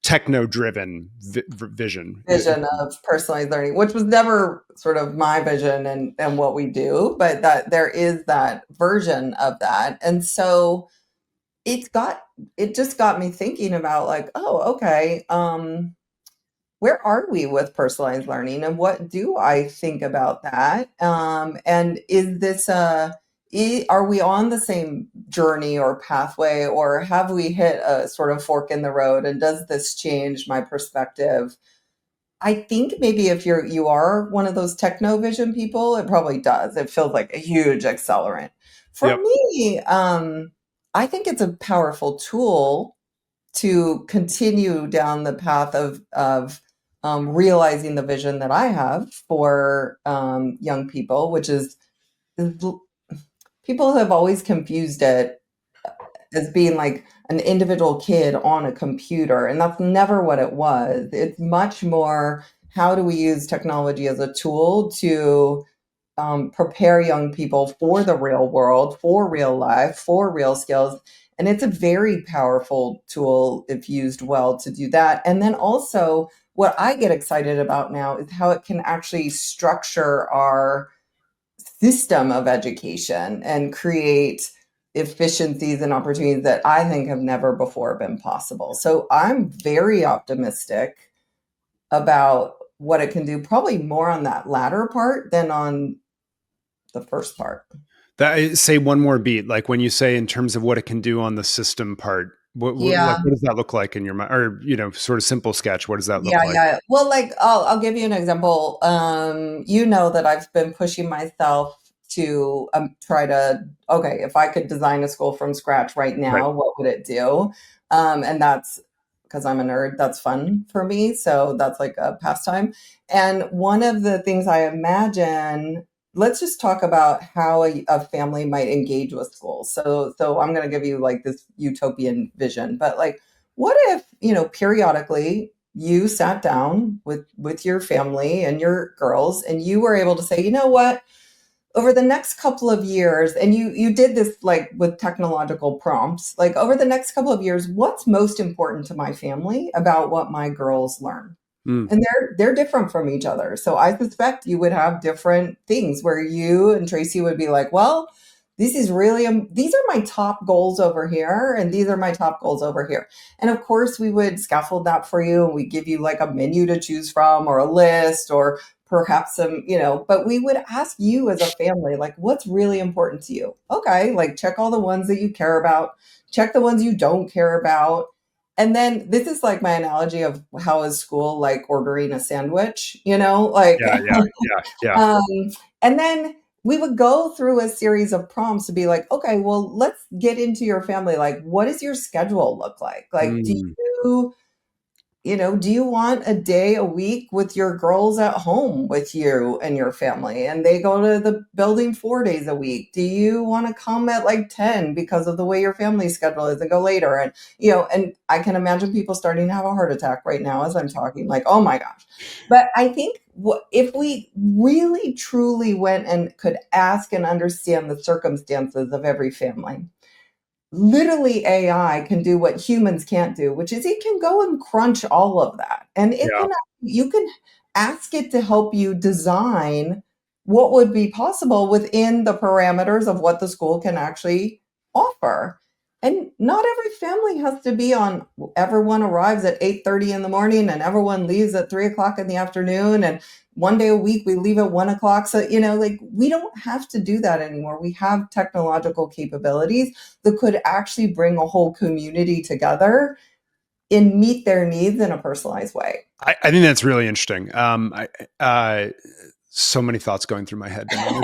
techno-driven vision. Vision of personalized learning, which was never sort of my vision and what we do, but that there is that version of that. And so it's got it just got me thinking about like, oh, okay, where are we with personalized learning and what do I think about that? And is this are we on the same journey or pathway, or have we hit a sort of fork in the road? And does this change my perspective? I think maybe if you are one of those techno vision people, it probably does. It feels like a huge accelerant. For Yep. me, I think it's a powerful tool to continue down the path of realizing the vision that I have for young people, which is people have always confused it as being like an individual kid on a computer, and that's never what it was. It's much more how do we use technology as a tool to prepare young people for the real world, for real life, for real skills. And it's a very powerful tool if used well to do that. And then also, what I get excited about now is how it can actually structure our system of education and create efficiencies and opportunities that I think have never before been possible. So I'm very optimistic about what it can do, probably more on that latter part than on the first part. That, say one more beat, like when you say in terms of what it can do on the system part, like Yeah, what does that look like in your mind, or sort of simple sketch, what does that look yeah, like? yeah. Well, like I'll give you an example. You know that I've been pushing myself to try to okay, if I could design a school from scratch right Right. now, what would it do? And that's because I'm a nerd. That's fun for me. So that's like a pastime. And one of the things I imagine. Let's just talk about how a family might engage with school. So I'm going to give you like this utopian vision, but like what if periodically you sat down with your family and your girls and you were able to say, you know what, over the next couple of years, and you did this like with technological prompts, like over the next couple of years, what's most important to my family about what my girls learn? Mm. And they're different from each other. So I suspect you would have different things where you and Tracy would be like, well, this is really these are my top goals over here, and these are my top goals over here. And of course, we would scaffold that for you, and we give you like a menu to choose from, or a list, or perhaps some, but we would ask you as a family, like, what's really important to you? Okay, like check all the ones that you care about, check the ones you don't care about, and then this is like my analogy of how is school like ordering a sandwich, like Yeah, yeah, yeah, yeah. um, and then we would go through a series of prompts to be like, okay, well, let's get into your family. Like, what does your schedule look like? Like, do Mm. you do you want a day a week with your girls at home with you and your family and they go to the building 4 days a week? Do you want to come at like 10 because of the way your family schedule is and go later? And, and I can imagine people starting to have a heart attack right now as I'm talking, like, oh my gosh. But I think if we really truly went and could ask and understand the circumstances of every family, literally AI can do what humans can't do, which is it can go and crunch all of that. And Yeah. you can ask it to help you design what would be possible within the parameters of what the school can actually offer. And not every family has to be on everyone arrives at 8:30 in the morning and everyone leaves at 3 o'clock in the afternoon. And one day a week we leave at 1 o'clock. So, like we don't have to do that anymore. We have technological capabilities that could actually bring a whole community together and meet their needs in a personalized way. I think that's really interesting. So many thoughts going through my head, Diane,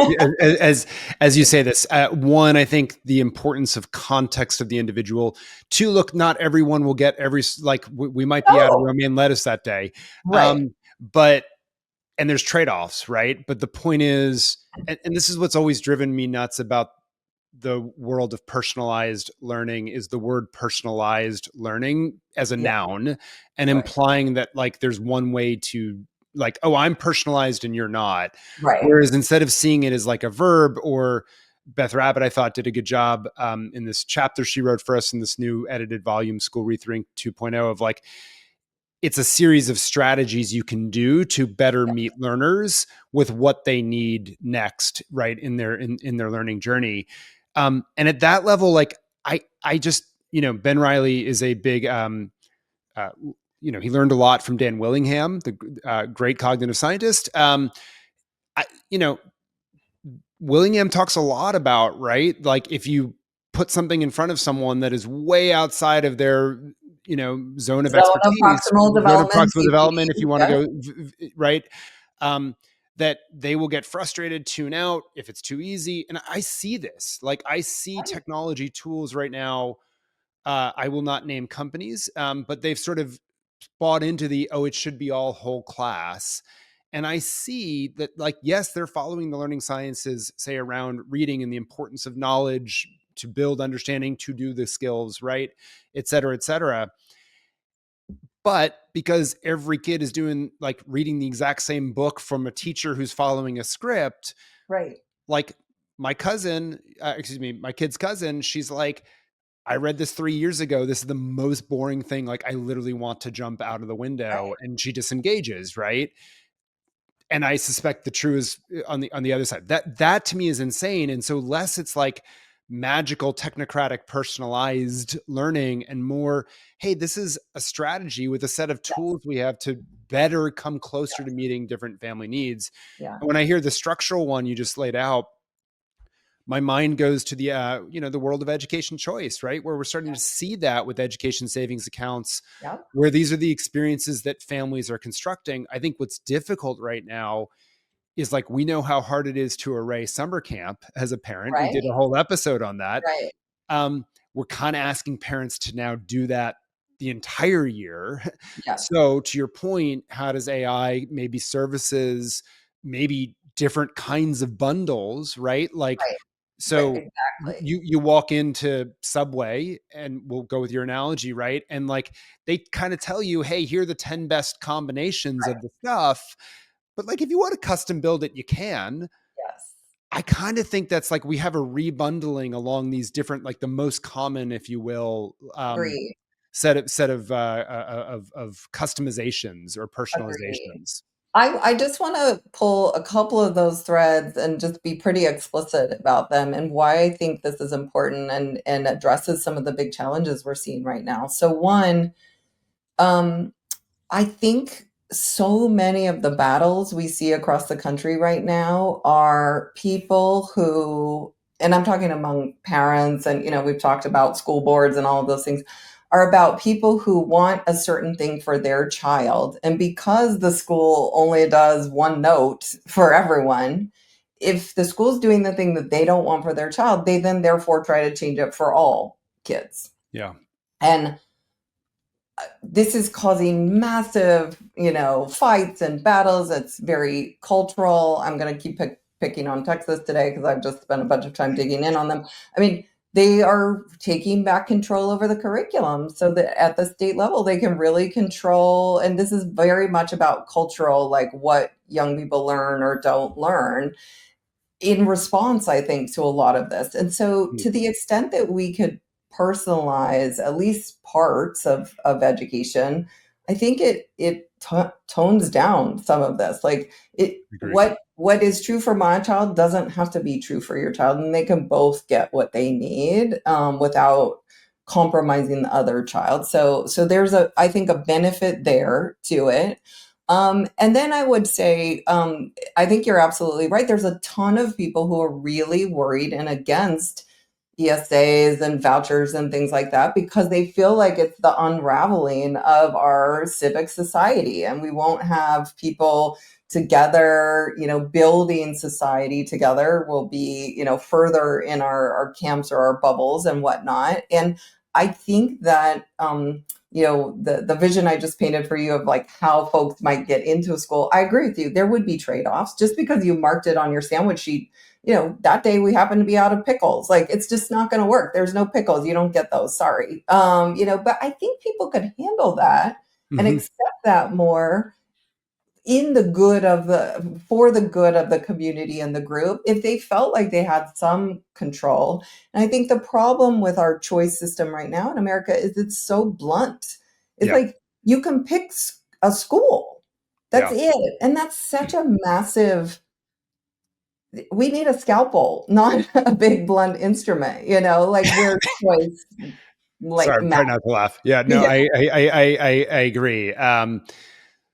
as you say this. One, I think the importance of context of the individual. Two, look, not everyone will get every like we might be out of Oh, romaine lettuce that day, right, but and there's trade-offs, right? But the point is, and this is what's always driven me nuts about the world of personalized learning is the word personalized learning as a yeah, noun and right, implying that like there's one way to like, oh, I'm personalized and you're not. right, Whereas instead of seeing it as like a verb, or Beth Rabbit, I thought, did a good job in this chapter she wrote for us in this new edited volume, School Rethink 2.0, of like, it's a series of strategies you can do to better meet learners with what they need next, right, in their learning journey. And at that level, like I just, Ben Riley is a big uh, he learned a lot from Dan Willingham, the great cognitive scientist. I, you know Willingham talks a lot about, right, like if you put something in front of someone that is way outside of their zone of zone of expertise, proximal zone of development, proximal development, if ZPD, you want to yeah, go right, that they will get frustrated, tune out if it's too easy. And I see this, like I see right, technology tools right now. I will not name companies, but they've sort of bought into the, oh, it should be all whole class. And I see that, like, yes, they're following the learning sciences, say around reading and the importance of knowledge to build understanding, to do the skills, right, et cetera, et cetera. But because every kid is doing like reading the exact same book from a teacher who's following a script, right, like my cousin, my kid's cousin, she's like, I read this 3 years ago. This is the most boring thing. Like, I literally want to jump out of the window, right, and she disengages, right? And I suspect the true is on the other side. That to me is insane. And so less it's like magical, technocratic, personalized learning, and more, hey, this is a strategy with a set of yes, tools we have to better come closer to yes, meeting different family needs. yeah, And when I hear the structural one you just laid out, my mind goes to the world of education choice, right, where we're starting to see that with education savings accounts, yeah, where these are the experiences that families are constructing. I think what's difficult right now is, like, we know how hard it is to array summer camp as a parent. We did a right, whole episode on that. right, We're kind of asking parents to now do that the entire year. yes, So to your point, how does AI, maybe services, maybe different kinds of bundles, right? Like, right, right, so exactly, you walk into Subway, and we'll go with your analogy, right? And like they kind of tell you, hey, here are the 10 best combinations right, of the stuff. But like if you want to custom build it, you can. yes, I kind of think that's like we have a rebundling along these different, like the most common, if you will, agree, set of customizations or agree. personalizations. I just want to pull a couple of those threads and just be pretty explicit about them and why I think this is important and addresses some of the big challenges we're seeing right now. So one, um, I think so many of the battles we see across the country right now are people who, and I'm talking among parents, and we've talked about school boards and all of those things, are about people who want a certain thing for their child. And because the school only does one note for everyone, if the school's doing the thing that they don't want for their child, they then therefore try to change it for all kids. Yeah. And this is causing massive, fights and battles. It's very cultural. I'm going to keep picking on Texas today because I've just spent a bunch of time digging in on them. I mean, they are taking back control over the curriculum so that at the state level they can really control. And this is very much about cultural, like what young people learn or don't learn in response, I think, to a lot of this. And so, Hmm. to the extent that we could personalize at least parts of education, I think it tones down some of this. Like it, Agreed. what is true for my child doesn't have to be true for your child, and they can both get what they need without compromising the other child. So there's I think a benefit there to it. And then I would say, I think you're absolutely right. There's a ton of people who are really worried and against ESAs and vouchers and things like that because they feel like it's the unraveling of our civic society, and we won't have people together, building society together. We'll be, further in our camps or our bubbles and whatnot. And I think that the vision I just painted for you of like how folks might get into a school, I agree with you. There would be trade-offs. Just because you marked it on your sandwich sheet, that day we happen to be out of pickles, like it's just not going to work. There's no pickles, you don't get those, sorry. But I think people could handle that and Hmm. accept that more in the good of the for the good of the community and the group if they felt like they had some control. And I think the problem with our choice system right now in America is it's so blunt. It's Yeah. like you can pick a school, that's Yeah. it, and that's such a massive. We need a scalpel, not a big blunt instrument, like where choice Sorry, like I'm matters. trying not to laugh. Yeah, no, Yeah, I agree.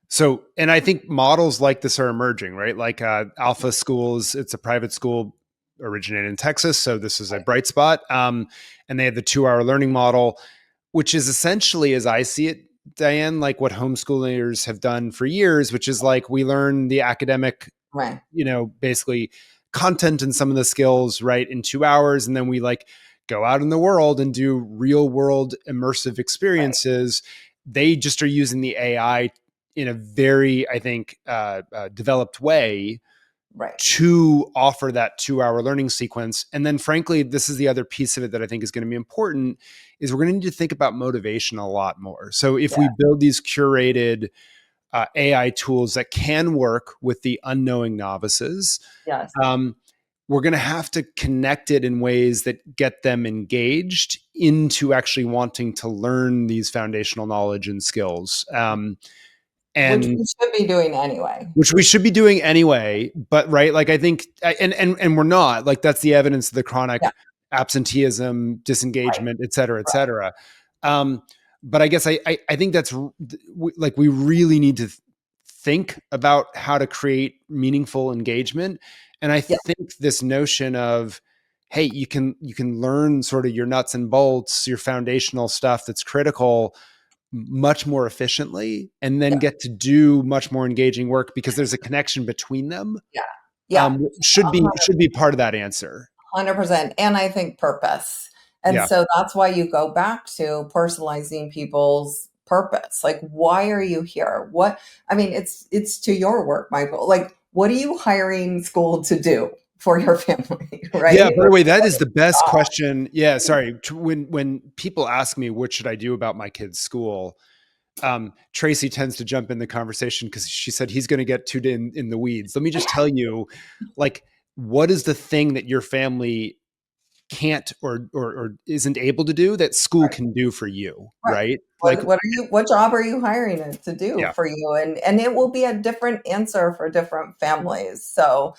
So, and I think models like this are emerging, right? Like Alpha Schools, it's a private school originated in Texas, so this is a bright spot. And they have the 2 hour learning model, which is essentially, as I see it, Diane, like what homeschoolers have done for years, which is like we learn the academic, right, basically content and some of the skills, right, in 2 hours. And then we like go out in the world and do real world immersive right, experiences. They just are using the AI in a very, I think, developed way right, to offer that 2 hour learning sequence. And then frankly, this is the other piece of it that I think is going to be important is we're going to need to think about motivation a lot more. So if yeah, we build these curated AI tools that can work with the unknowing novices, yes, um, we're going to have to connect it in ways that get them engaged into actually wanting to learn these foundational knowledge and skills. which And we should be doing anyway. which we should be doing anyway, but right, like I think, and we're not, like that's the evidence of the Yeah, chronic absenteeism, right, disengagement, et cetera, et right, cetera. um but I guess I think that's like we really need to think about how to create meaningful engagement. And I yeah, think this notion of, hey, you can learn sort of your nuts and bolts, your foundational stuff that's critical much more efficiently, and then yeah, get to do much more engaging work because there's a connection between them. yeah, yeah. Should be part of that answer. 100%. And I think purpose. And Yeah. so that's why you go back to personalizing people's purpose. Like, why are you here? I mean, it's to your work, Michael. Like, what are you hiring school to do for your family, Yeah, right? by the way, that is the best question. Yeah, sorry. When people ask me what should I do about my kid's school, Tracy tends to jump in the conversation because she said he's going to get too in the weeds. Let me just tell you, like, what is the thing that your family can't or isn't able to do that school Right. can do for you, Right. right? Like, What job are you hiring it to do yeah. for you? And it will be a different answer for different families. So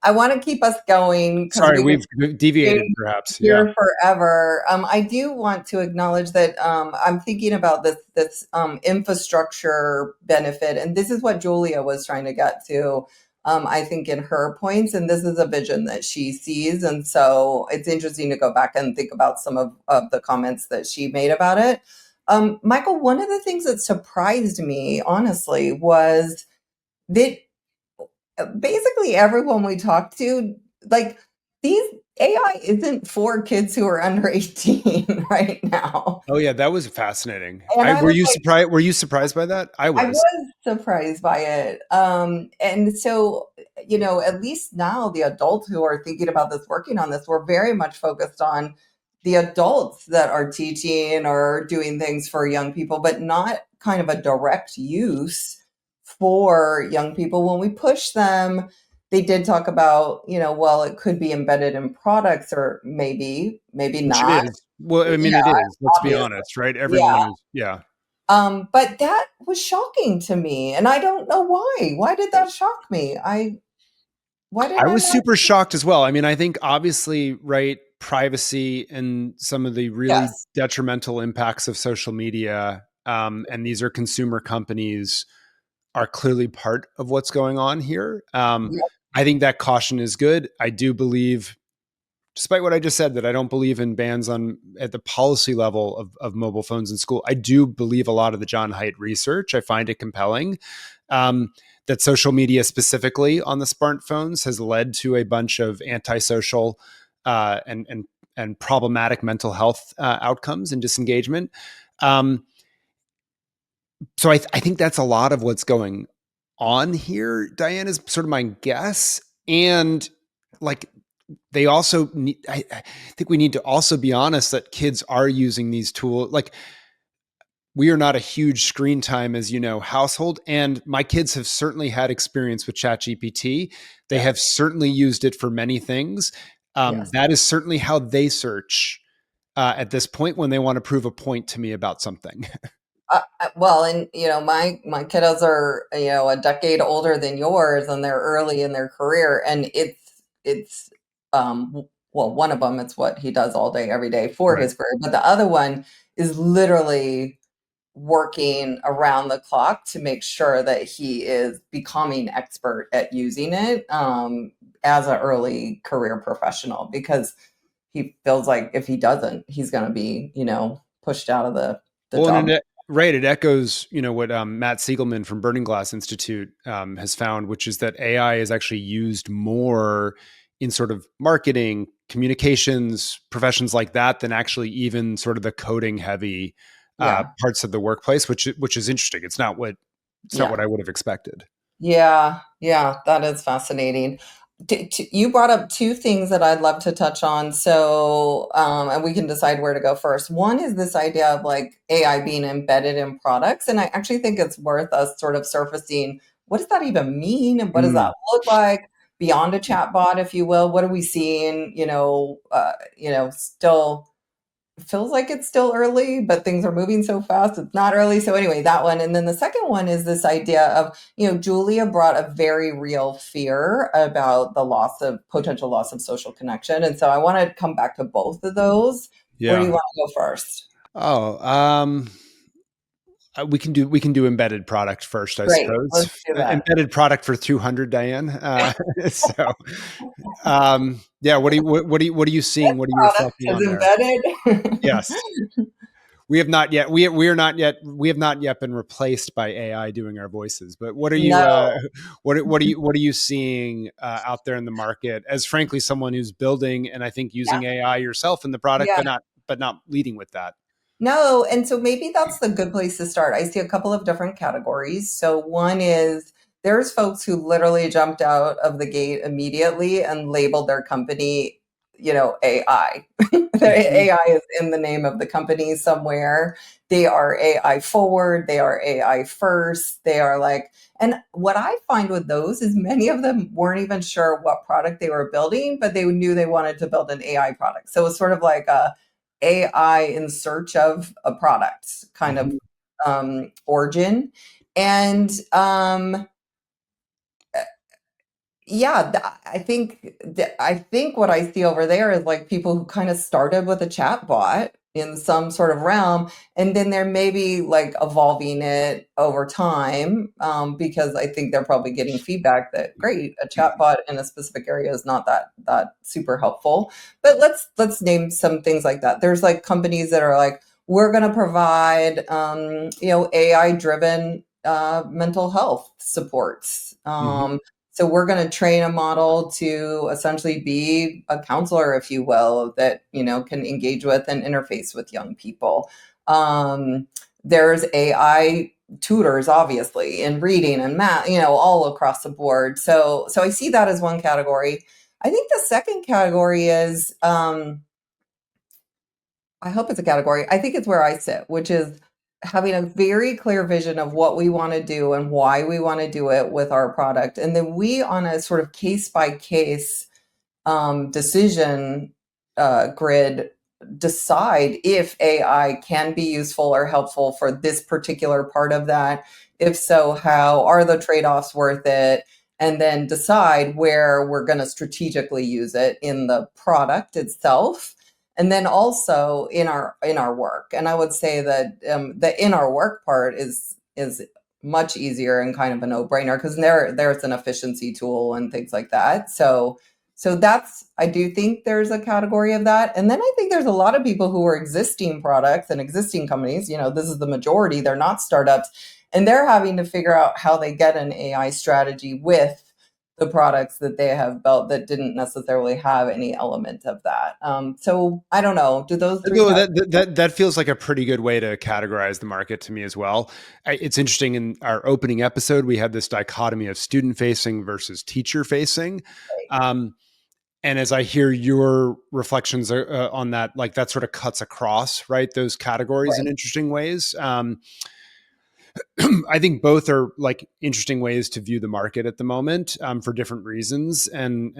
I want to keep us going because Sorry, we could we've deviated stay perhaps. Yeah. here forever. I do want to acknowledge that I'm thinking about this infrastructure benefit, and this is what Julia was trying to get to. I think in her points, and this is a vision that she sees, and so it's interesting to go back and think about some of the comments that she made about it. Michael, one of the things that surprised me, honestly, was that basically everyone we talked to, like these AI isn't for kids who are under 18 right now. Oh yeah, that was fascinating. And I I were was you like, surprised? Were you surprised by that? I I was. was surprised by it. And so, at least now the adults who are thinking about this, working on this, we're very much focused on the adults that are teaching or doing things for young people, but not kind of a direct use for young people. When we push them, they did talk about, well, it could be embedded in products or maybe Which it not. is. Well, I mean, Yeah, it is. Let's be obviously. honest, right? Yeah. Everyone is. Yeah. But that was shocking to me, and I don't know why. Why did that shock me? Why did I I was not? super shocked as well. I mean, I think obviously, right, privacy and some of the really Yes. detrimental impacts of social media, and these are consumer companies, are clearly part of what's going on here. Yep. I think that caution is good. I do believe, despite what I just said, that I don't believe in bans on at the policy level of mobile phones in school. I do believe a lot of the John Haidt research. I find it compelling. That social media specifically on the smartphones has led to a bunch of antisocial and problematic mental health outcomes and disengagement. Um, so I think that's a lot of what's going on here. Diane is sort of my guess, and like they also need, I think we need to also be honest that kids are using these tools. Like we are not a huge screen time, as you know, household. And my kids have certainly had experience with ChatGPT. They have Yes. certainly used it for many things. Yes. That is certainly how they search at this point when they want to prove a point to me about something. Well, and my kiddos are a decade older than yours, and they're early in their career, and it's well, one of them, it's what he does all day, every day for Right. his career, but the other one is literally working around the clock to make sure that he is becoming expert at using it, as an early career professional, because he feels like if he doesn't, he's going to be, pushed out of the Well, job. right, it echoes, what Matt Siegelman from Burning Glass Institute has found, which is that AI is actually used more in sort of marketing, communications, professions like that, than actually even sort of the coding heavy Yeah. parts of the workplace, which is interesting. It's not what Yeah. I would have expected. Yeah. Yeah. That is fascinating. You brought up two things that I'd love to touch on. So, and we can decide where to go first. One is this idea of like AI being embedded in products. And I actually think it's worth us sort of surfacing, what does that even mean? And what does that Mm, look like beyond a chatbot, if you will? What are we seeing? Still it feels like it's still early, but things are moving so fast. It's not early. So anyway, that one. And then the second one is this idea of, Julia brought a very real fear about the potential loss of social connection. And so I want to come back to both of those. Where do you yeah. want to go first? Oh, we can do embedded product first, I Great. suppose. Let's do that. Embedded product for 200, Diane. So, yeah. What are you seeing? What are you Product reflecting is on there? embedded. Yes, we have not yet been replaced by AI doing our voices. But what are you No. what are you seeing out there in the market? As frankly, someone who's building and I think Yeah. using AI yourself in the product, Yeah. but not leading with that. No, and so maybe that's the good place to start. I see a couple of different categories. So one is there's folks who literally jumped out of the gate immediately and labeled their company, AI. The Mhm. AI is in the name of the company somewhere. They are AI forward, they are AI first. They are like, and what I find with those is many of them weren't even sure what product they were building, but they knew they wanted to build an AI product. So it's sort of like a AI in search of a product kind of Mhm. origin. And yeah, I think what I see over there is like people who kind of started with a chat bot in some sort of realm, and then they're maybe like evolving it over time, because I think they're probably getting feedback that great, a chat bot in a specific area is not that super helpful. But let's name some things like that. There's like companies that are like, we're going to provide AI driven mental health supports. Mhm. So we're going to train a model to essentially be a counselor, if you will, that, can engage with and interface with young people. There's AI tutors, obviously, in reading and math, all across the board. So I see that as one category. I think the second category is, I hope it's a category. I think it's where I sit, which is having a very clear vision of what we want to do and why we want to do it with our product. And then we, on a sort of case by case decision grid, decide if AI can be useful or helpful for this particular part of that. If so, how are the trade offs worth it? And then decide where we're going to strategically use it in the product itself, and then also in our work. And I would say that the in our work part is much easier and kind of a no-brainer, because there's an efficiency tool and things like that. So that's, I do think there's a category of that. And then I think there's a lot of people who are existing products and existing companies. This is the majority. They're not startups, and they're having to figure out how they get an AI strategy with the products that they have built that didn't necessarily have any element of that. So I don't know. Do those three No, categories? that feels like a pretty good way to categorize the market to me as well. It's interesting, in our opening episode, we had this dichotomy of student facing versus teacher facing. Um, and as I hear your reflections on that, like that sort of cuts across, right, those categories in Right. interesting ways. I think both are like interesting ways to view the market at the moment, for different reasons. But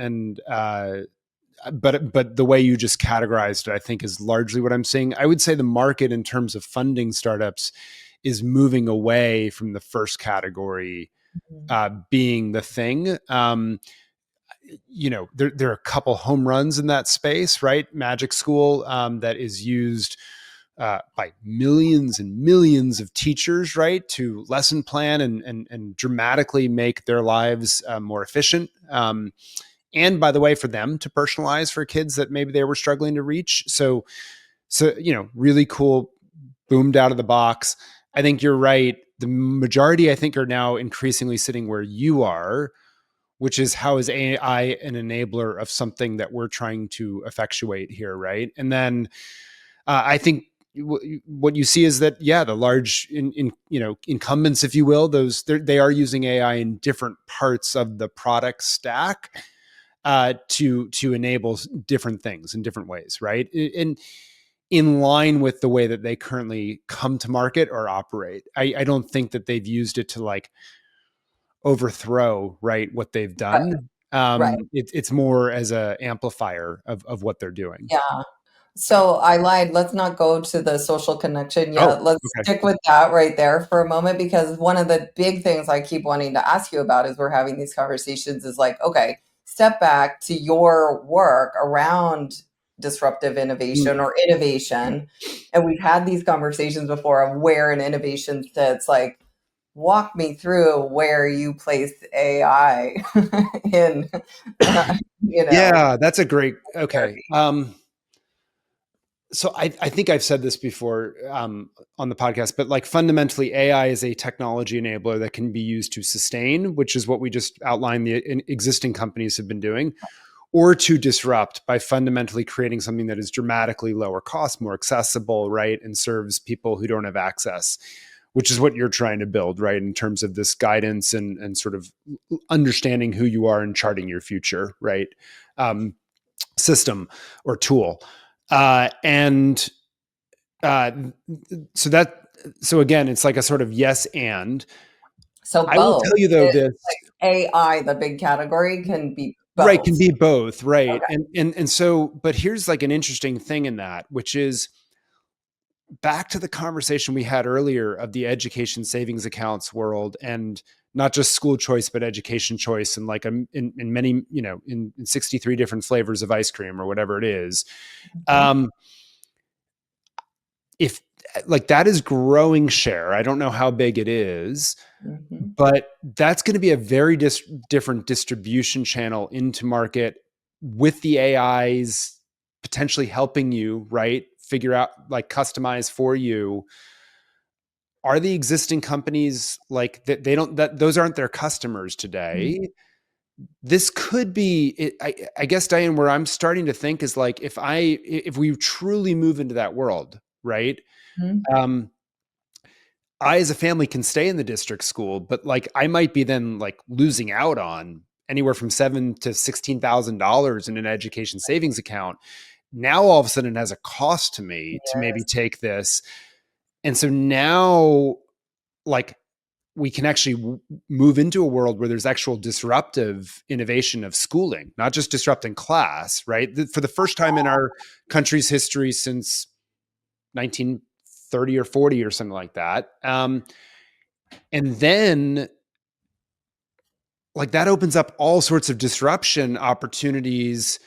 the way you just categorized it, I think, is largely what I'm seeing. I would say the market in terms of funding startups is moving away from the first category, Mhm. being the thing. There are a couple home runs in that space, right? Magic School, that is used by millions and millions of teachers, right, to lesson plan and dramatically make their lives more efficient. And by the way, for them to personalize for kids that maybe they were struggling to reach. So really cool, boomed out of the box. I think you're right. The majority, I think, are now increasingly sitting where you are, which is, how is AI an enabler of something that we're trying to effectuate here, right? And then I think what you see is that, yeah, the large incumbents, if you will, they are using AI in different parts of the product stack, to enable different things in different ways, right? In line with the way that they currently come to market or operate. I don't think that they've used it to like overthrow, right, what they've Right. done. Right. It's more as a amplifier of what they're doing. Yeah. So I lied. Let's not go to the social connection Oh, yet. Let's okay. stick with that right there for a moment, because one of the big things I keep wanting to ask you about as we're having these conversations is like, okay, step back to your work around disruptive innovation Mm. or innovation. And we've had these conversations before of where an innovation sits. Like, walk me through where you place AI in, you know, Yeah, that's a great. Okay. So I think I've said this before, on the podcast, but like fundamentally, AI is a technology enabler that can be used to sustain, which is what we just outlined the existing companies have been doing, or to disrupt by fundamentally creating something that is dramatically lower cost, more accessible, right, and serves people who don't have access, which is what you're trying to build, right, in terms of this guidance and sort of understanding who you are and charting your future, right, system or tool. And uh, so that so again, it's like a sort of yes and. so I will both. tell you though It, this, AI, the big category, can be right, can both. be both, right, Okay. and so, but here's like an interesting thing in that, which is back to the conversation we had earlier of the education savings accounts world, and not just school choice but education choice, and like in many, in 63 different flavors of ice cream or whatever it is. Mhm, um if like that is growing share, I don't know how big it is, mhm, but that's going to be a very different distribution channel into market, with the AIs potentially helping you, right, figure out, like customize for you. Are the existing companies like that, they don't, that those aren't their customers mhm. today, this could be it, I guess, Diane, where I'm starting to think is like, if we truly move into that world, right? Mhm. um I as a family can stay in the district school, but like I might be then like losing out on anywhere from $7,000 to $16,000 in an education savings account. Now all of a sudden it has a cost to me to maybe Yes. take this. And so now, like, we can actually move into a world where there's actual disruptive innovation of schooling, not just disrupting class, right? For the first time in our country's history since 1930 or 40 or something like that. And then, like, that opens up all sorts of disruption opportunities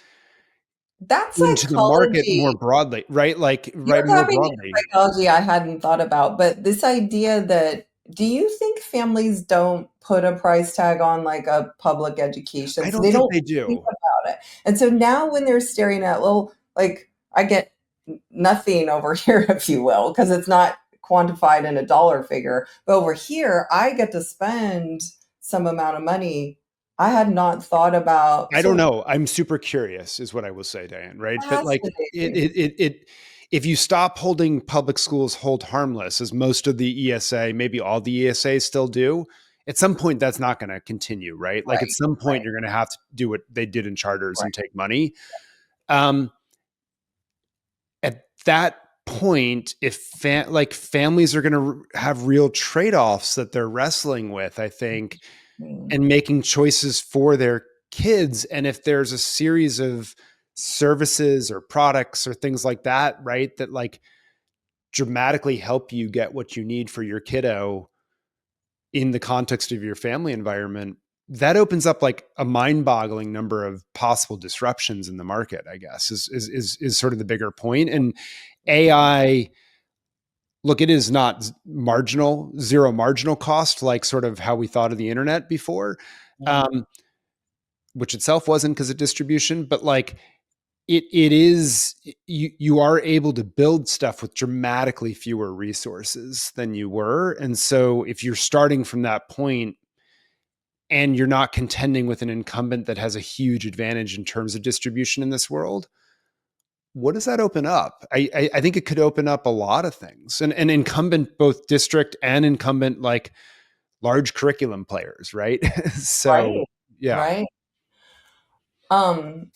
That's into the market more psychology. broadly, right? Like, right, You're more tapping into broadly. psychology I hadn't thought about, but this idea that do you think families don't put a price tag on like a public education? I So don't they think don't they think do. about it. And so now when they're staring at, well, like I get nothing over here, if you will, because it's not quantified in a dollar figure. But over here, I get to spend some amount of money I had not thought about. I don't So know. I'm super curious, is what I will say, Diane. Right, but like, fascinating. if you stop holding public schools hold harmless, as most of the ESA, maybe all the ESA still do, at some point that's not going to continue, right? Like, at Right, some point right, you're going to have to do what they did in charters right. and take money. Um, at that point, if like families are going to have real trade-offs that they're wrestling with, I think, Mm. and making choices for their kids, and if there's a series of services or products or things like that, right, that like dramatically help you get what you need for your kiddo in the context of your family environment, that opens up like a mind-boggling number of possible disruptions in the market, I guess, is sort of the bigger point. And AI, look, it is not marginal, zero marginal cost, like sort of how we thought of the internet before, Yeah, um, which itself wasn't because of distribution, but like it is, you are able to build stuff with dramatically fewer resources than you were. And so if you're starting from that point and you're not contending with an incumbent that has a huge advantage in terms of distribution in this world, what does that open up? I think it could open up a lot of things, and incumbent, both district and incumbent, like large curriculum players, right? So right, yeah, right. Um,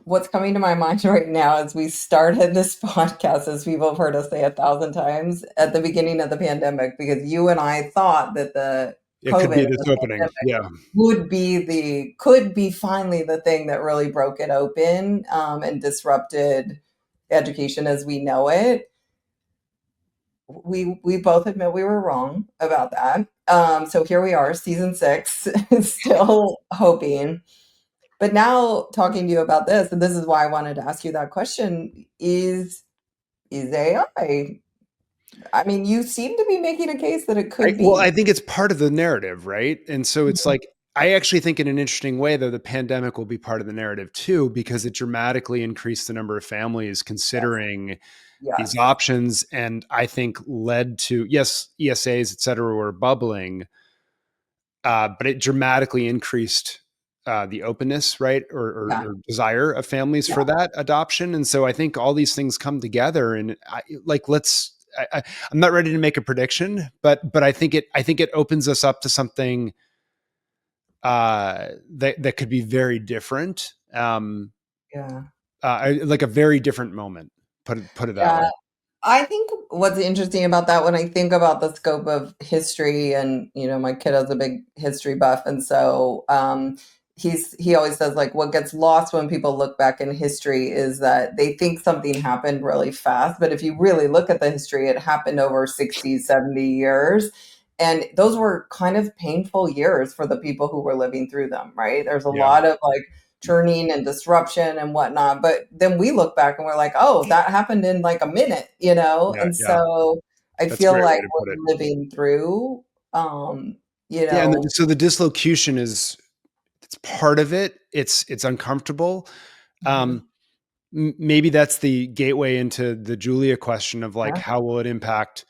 what's coming to my mind right now as we started this podcast, as people have heard us say 1,000 times at the beginning of the pandemic, because you and I thought that the it could COVID be and this the opening. pandemic Yeah, could be finally the thing that really broke it open and disrupted education as we know it. We both admit we were wrong about that. So here we are, season 6, still hoping. But now talking to you about this, and this is why I wanted to ask you that question, is AI? I mean, you seem to be making a case that it could well, be. I think it's part of the narrative, right? And so it's Mhm. like, I actually think in an interesting way, though, the pandemic will be part of the narrative too, because it dramatically increased the number of families Yes. considering these Yes. options, and I think led to, yes, ESAs, et cetera, were bubbling, but it dramatically increased the openness, right, Yeah. or desire of families Yeah. for that adoption. And so I think all these things come together, and like, I'm not ready to make a prediction, but I think it opens us up to something that could be very different, Yeah. like a very different moment. Put it that way. Yeah. I think what's interesting about that when I think about the scope of history, and my kiddo's a big history buff, and so he always says like what gets lost when people look back in history is that they think something happened really fast, but if you really look at the history, it happened over 60, 70 years. And those were kind of painful years for the people who were living through them, right? There's a Yeah, lot of like churning and disruption and whatnot. But then we look back and we're like, oh, that happened in like a minute, you know? yeah, And yeah. so I That's a feel great like way to put it. we're living through, um, you Yeah, and know, so the dislocation is, it's part of it. It's uncomfortable. mhm, Um, maybe that's the gateway into the Julia question of like, yeah, how will it impact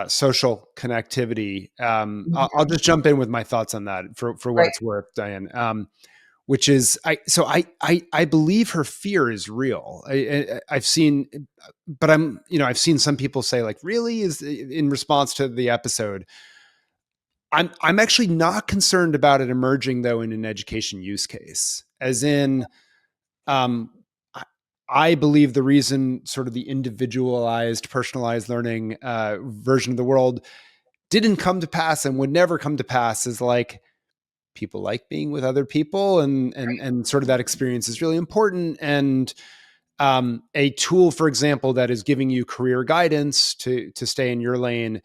social connectivity. I'll Mhm. just jump in with my thoughts on that for what Right, it's worth, Diane. Which is I believe her fear is real. I've seen, but I've seen some people say like, really, is in response to the episode. I'm actually not concerned about it emerging though in an education use case, as in, um, I believe the reason sort of the individualized, personalized learning version of the world didn't come to pass and would never come to pass is like people like being with other people, and sort of that experience is really important. And a tool, for example, that is giving you career guidance to stay in your lane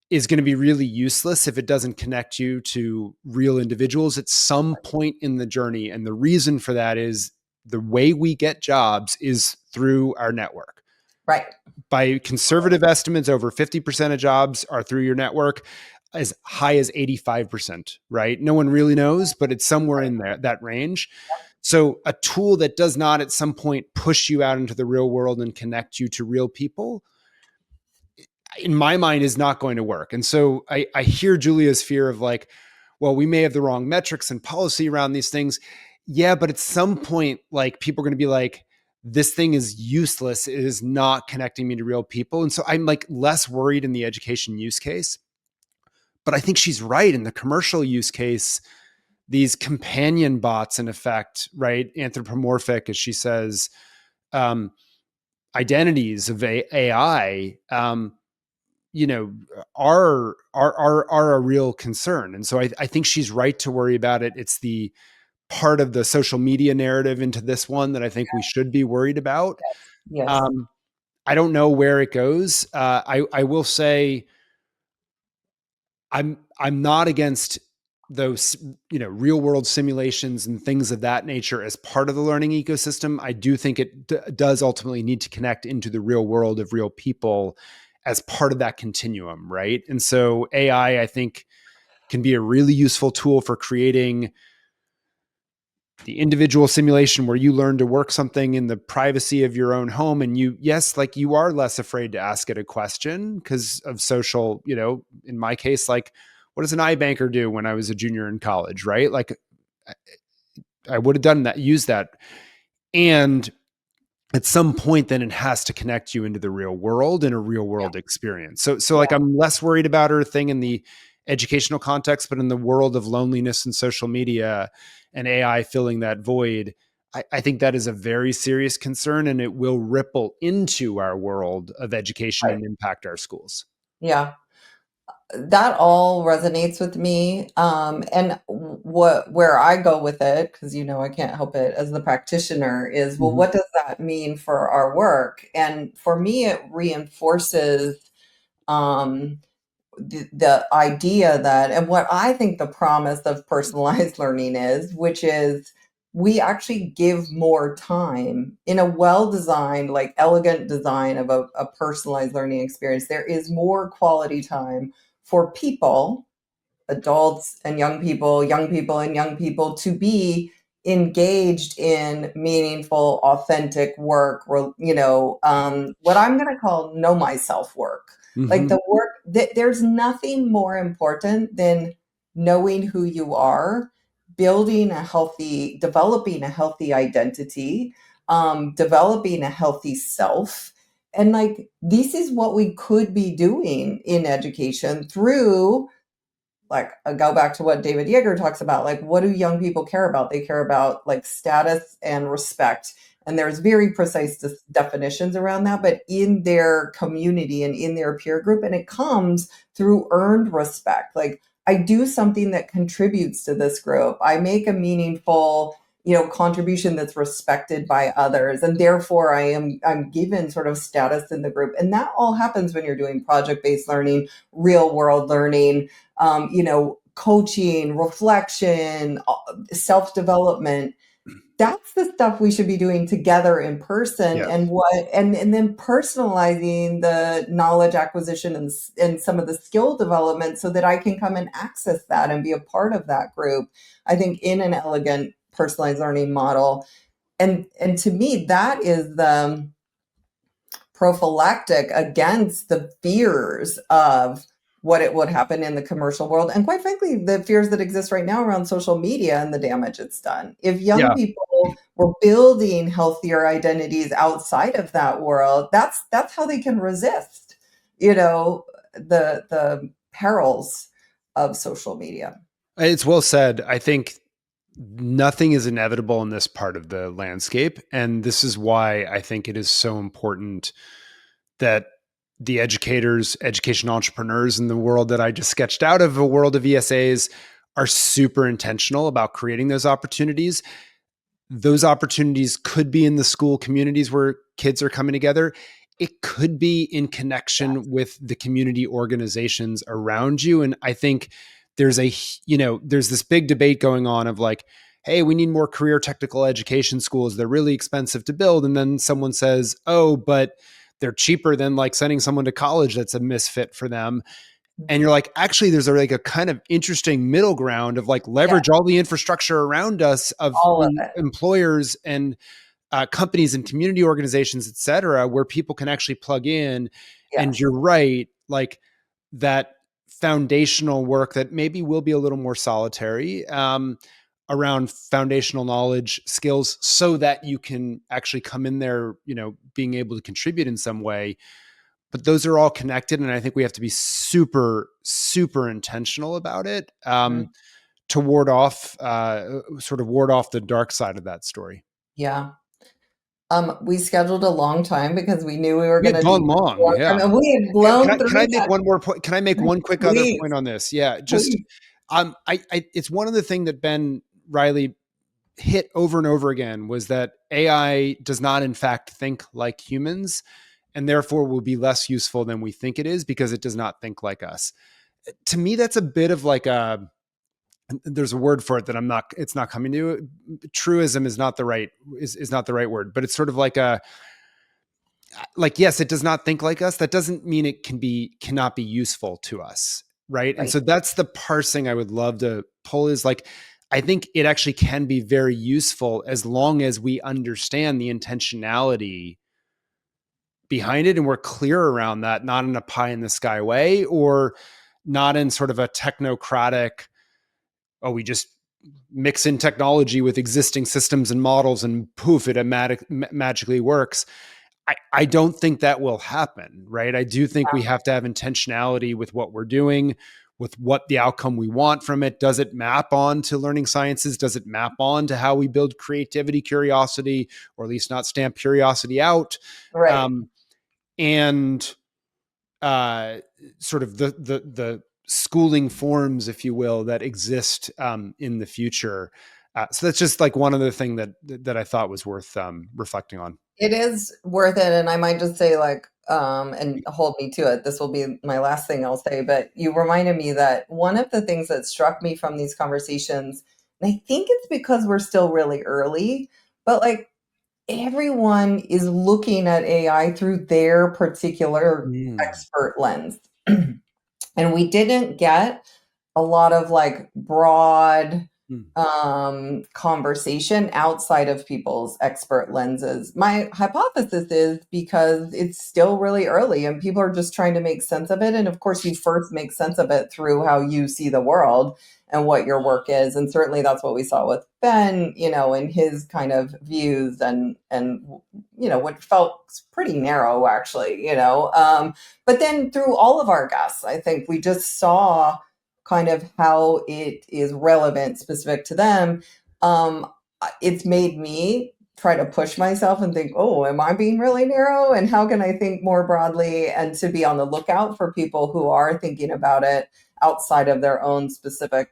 is going to be really useless if it doesn't connect you to real individuals at some point in the journey. And the reason for that is the way we get jobs is through our network. right, By conservative estimates, over 50% of jobs are through your network, as high as 85%, right? No one really knows, but it's somewhere in there, that range. So a tool that does not at some point push you out into the real world and connect you to real people, in my mind, is not going to work. And so I hear Julia's fear of like, well, we may have the wrong metrics and policy around these things. Yeah, but at some point, like people are going to be like, this thing is useless. It is not connecting me to real people. And so I'm like less worried in the education use case. But I think she's right in the commercial use case. These companion bots, in effect, right? Anthropomorphic, as she says, um, identities of AI, you know, are a real concern. And so I think she's right to worry about it. It's the part of the social media narrative into this one that I think we should be worried about. yes, Um, I don't know where it goes. I will say I'm not against those real world simulations and things of that nature as part of the learning ecosystem. I do think it does ultimately need to connect into the real world of real people as part of that continuum, right? And so I think can be a really useful tool for creating the individual simulation where you learn to work something in the privacy of your own home, and like you are less afraid to ask it a question because of social, in my case, like what does an iBanker do when I was a junior in college, right? Like I would have done that, used that. And at some point then it has to connect you into the real world and a real yeah, world experience. So yeah, like I'm less worried about her thing in the educational context, but in the world of loneliness and social media and AI filling that void, I think that is a very serious concern, and it will ripple into our world of education right, and impact our schools. yeah. That all resonates with me. And where I go with it, because I can't help it as the practitioner, is well, Mhm. what does that mean for our work? And for me, it reinforces um, the idea that, and what I think the promise of personalized learning is, which is we actually give more time in a well-designed, like elegant design of a personalized learning experience. There is more quality time for people, adults and young people and young people, to be engaged in meaningful, authentic work, what I'm going to call know myself work. Like Mhm. the work that there's nothing more important than knowing who you are, developing a healthy identity, developing a healthy self. And like, this is what we could be doing in education through, like, go back to what David Yeager talks about, like, what do young people care about? They care about like status and respect, and there's very precise definitions around that, but in their community and in their peer group, and it comes through earned respect. Like, I do something that contributes to this group, I make a meaningful contribution that's respected by others, and therefore I'm given sort of status in the group. And that all happens when you're doing project-based learning, real world learning, coaching, reflection, self development. That's the stuff we should be doing together in person, Yes. and then personalizing the knowledge acquisition and some of the skill development so that I can come and access that and be a part of that group. I think in an elegant personalized learning model, and to me that is prophylactic against the fears of what it would happen in the commercial world. And quite frankly, the fears that exist right now around social media and the damage it's done. If young Yeah. people were building healthier identities outside of that world, that's how they can resist, the perils of social media. It's well said. I think nothing is inevitable in this part of the landscape. And this is why I think it is so important that the educators, educational entrepreneurs in the world that I just sketched out of, a world of ESAs, are super intentional about creating those opportunities. Those opportunities could be in the school communities where kids are coming together. It could be in connection with the community organizations around you. And I think there's there's this big debate going on of like, hey, we need more career technical education schools. They're really expensive to build. And then someone says, oh, but they're cheaper than like sending someone to college that's a misfit for them. And you're like, actually, there's like a kind of interesting middle ground of like Yeah, leverage all the infrastructure around us of all of it. employers and companies and community organizations, et cetera, where people can actually plug in. And Yes. you're right, like that foundational work that maybe will be a little more solitary around foundational knowledge skills so that you can actually come in there, being able to contribute in some way. But those are all connected. And I think we have to be super, super intentional about it Mhm. to ward off, sort of ward off the dark side of that story. Yeah. We scheduled a long time because we knew we were We going had to do gone this a long, long yeah. time, and we had Can I blown can I through make that. one more point? Can I make one quick other Please, point on this? Yeah, just please. it's one of the thing that Ben Riley hit over and over again was that AI does not in fact think like humans and therefore will be less useful than we think it is because it does not think like us. To me, that's a bit of like there's a word for it that it's not coming to. Truism is not the right is not the right word, but it's sort of like yes, it does not think like us. That doesn't mean it cannot be useful to us, right? And Right. so that's the parsing I would love to pull is like I think it actually can be very useful as long as we understand the intentionality behind it and we're clear around that, not in a pie in the sky way or not in sort of a technocratic, oh, we just mix in technology with existing systems and models and poof, it magically works. I don't think that will happen, right? I do think we have to have intentionality with what we're doing, with what the outcome we want from it. Does it map on to learning sciences? Does it map on to how we build creativity, curiosity, or at least not stamp curiosity out? Right. Um, and uh, sort of the schooling forms, if you will, that exist in the future. So that's just like one other thing that I thought was worth reflecting on. It is worth it, and I might just say, like, and hold me to it. This will be my last thing I'll say, but you reminded me that one of the things that struck me from these conversations, and I think it's because we're still really early, but like everyone is looking at AI through their particular Mm. expert lens. And we didn't get a lot of like broad Mm. conversation outside of people's expert lenses. My hypothesis is because it's still really early and people are just trying to make sense of it. And of course, you first make sense of it through how you see the world and what your work is. And certainly that's what we saw with Ben, and his kind of views and what felt pretty narrow actually, but then through all of our guests, I think we just saw kind of how it is relevant specific to them. Um, it's made me try to push myself and think, oh, am I being really narrow? And how can I think more broadly and to be on the lookout for people who are thinking about it outside of their own specific,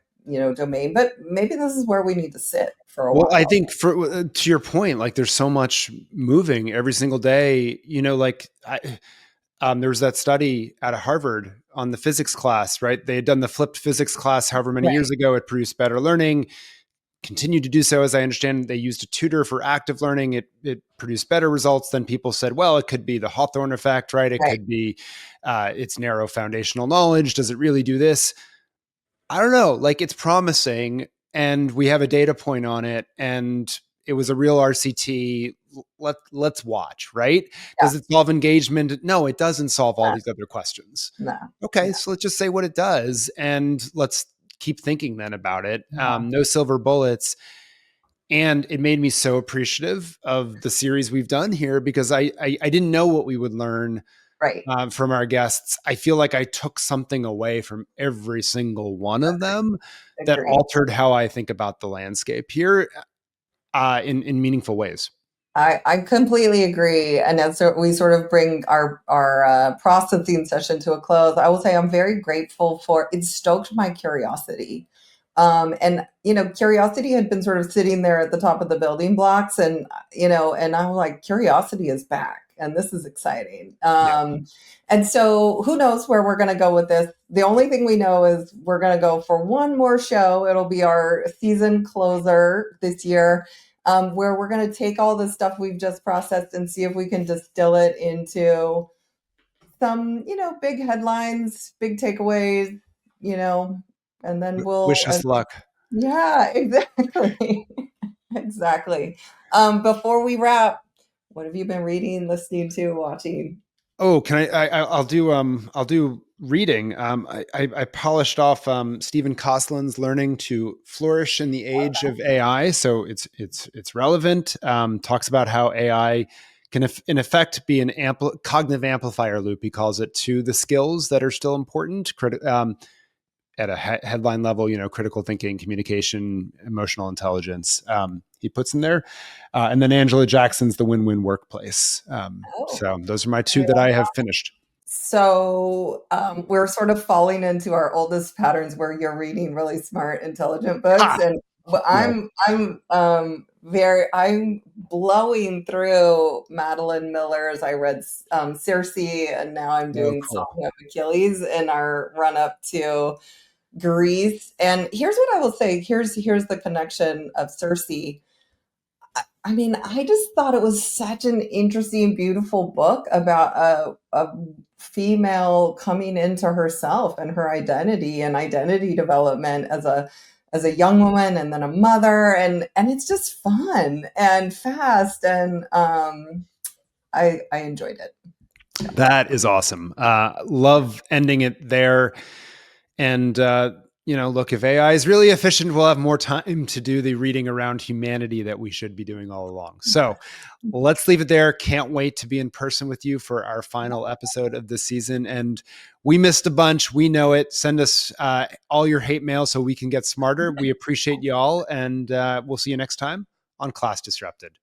domain. But maybe this is where we need to sit for a Well, I while. think for to your point, like there's so much moving every single day. There was that study out of Harvard on the physics class, right? They had done the flipped physics class however many Right, years ago. It produced better learning, continued to do so. As I understand, they used a tutor for active learning. It produced better results. Then people said, well, it could be the Hawthorne effect, right? It right. could be its narrow foundational knowledge. Does it really do this? I don't know. Like it's promising, and we have a data point on it, and it was a real RCT. let's watch, right? Yeah. Does it solve engagement? No, it doesn't solve all No. these other questions. No. Okay, No. so let's just say what it does, and let's keep thinking then about it. Yeah. No silver bullets. And it made me so appreciative of the series we've done here, because I didn't know what we would learn Right. from our guests. I feel like I took something away from every single one of them that Agreed. altered how I think about the landscape here in meaningful ways. I completely agree. And as we sort of bring our processing session to a close, I will say I'm very grateful for it stoked my curiosity. And curiosity had been sort of sitting there at the top of the building blocks, and and I'm like, curiosity is back, and this is exciting. Yeah. And so who knows where we're going to go with this? The only thing we know is we're going to go for one more show. It'll be our season closer this year, where we're going to take all the stuff we've just processed and see if we can distill it into some, big headlines, big takeaways, you know, and then Wish us luck. yeah, exactly. Exactly. Before we wrap, what have you been reading, listening to, watching? Oh, can I'll do reading. I polished off Stephen Koslin's Learning to Flourish in the Age of AI. So it's relevant. Talks about how AI can in effect be an cognitive amplifier loop. He calls it, to the skills that are still important. At a headline level, critical thinking, communication, emotional intelligence. He puts in there, and then Angela Jackson's The Win-Win Workplace. Oh, So those are my I two that love I that. have finished. So we're sort of falling into our oldest patterns where you're reading really smart, intelligent books, Ha! and but No. I'm blowing through Madeline Miller's. I read Circe, and now I'm Oh, doing cool. Song of Achilles in our run up to Greece. And here's what I will say. Here's the connection of Circe. I mean, I just thought it was such an interesting, beautiful book about a female coming into herself and her identity and identity development as a young woman and then a mother, and it's just fun and fast, and I enjoyed it. So That is awesome. Love ending it there. And, look, if AI is really efficient, we'll have more time to do the reading around humanity that we should be doing all along. So let's leave it there. Can't wait to be in person with you for our final episode of this season. And we missed a bunch. We know it. Send us all your hate mail so we can get smarter. We appreciate y'all. And we'll see you next time on Class Disrupted.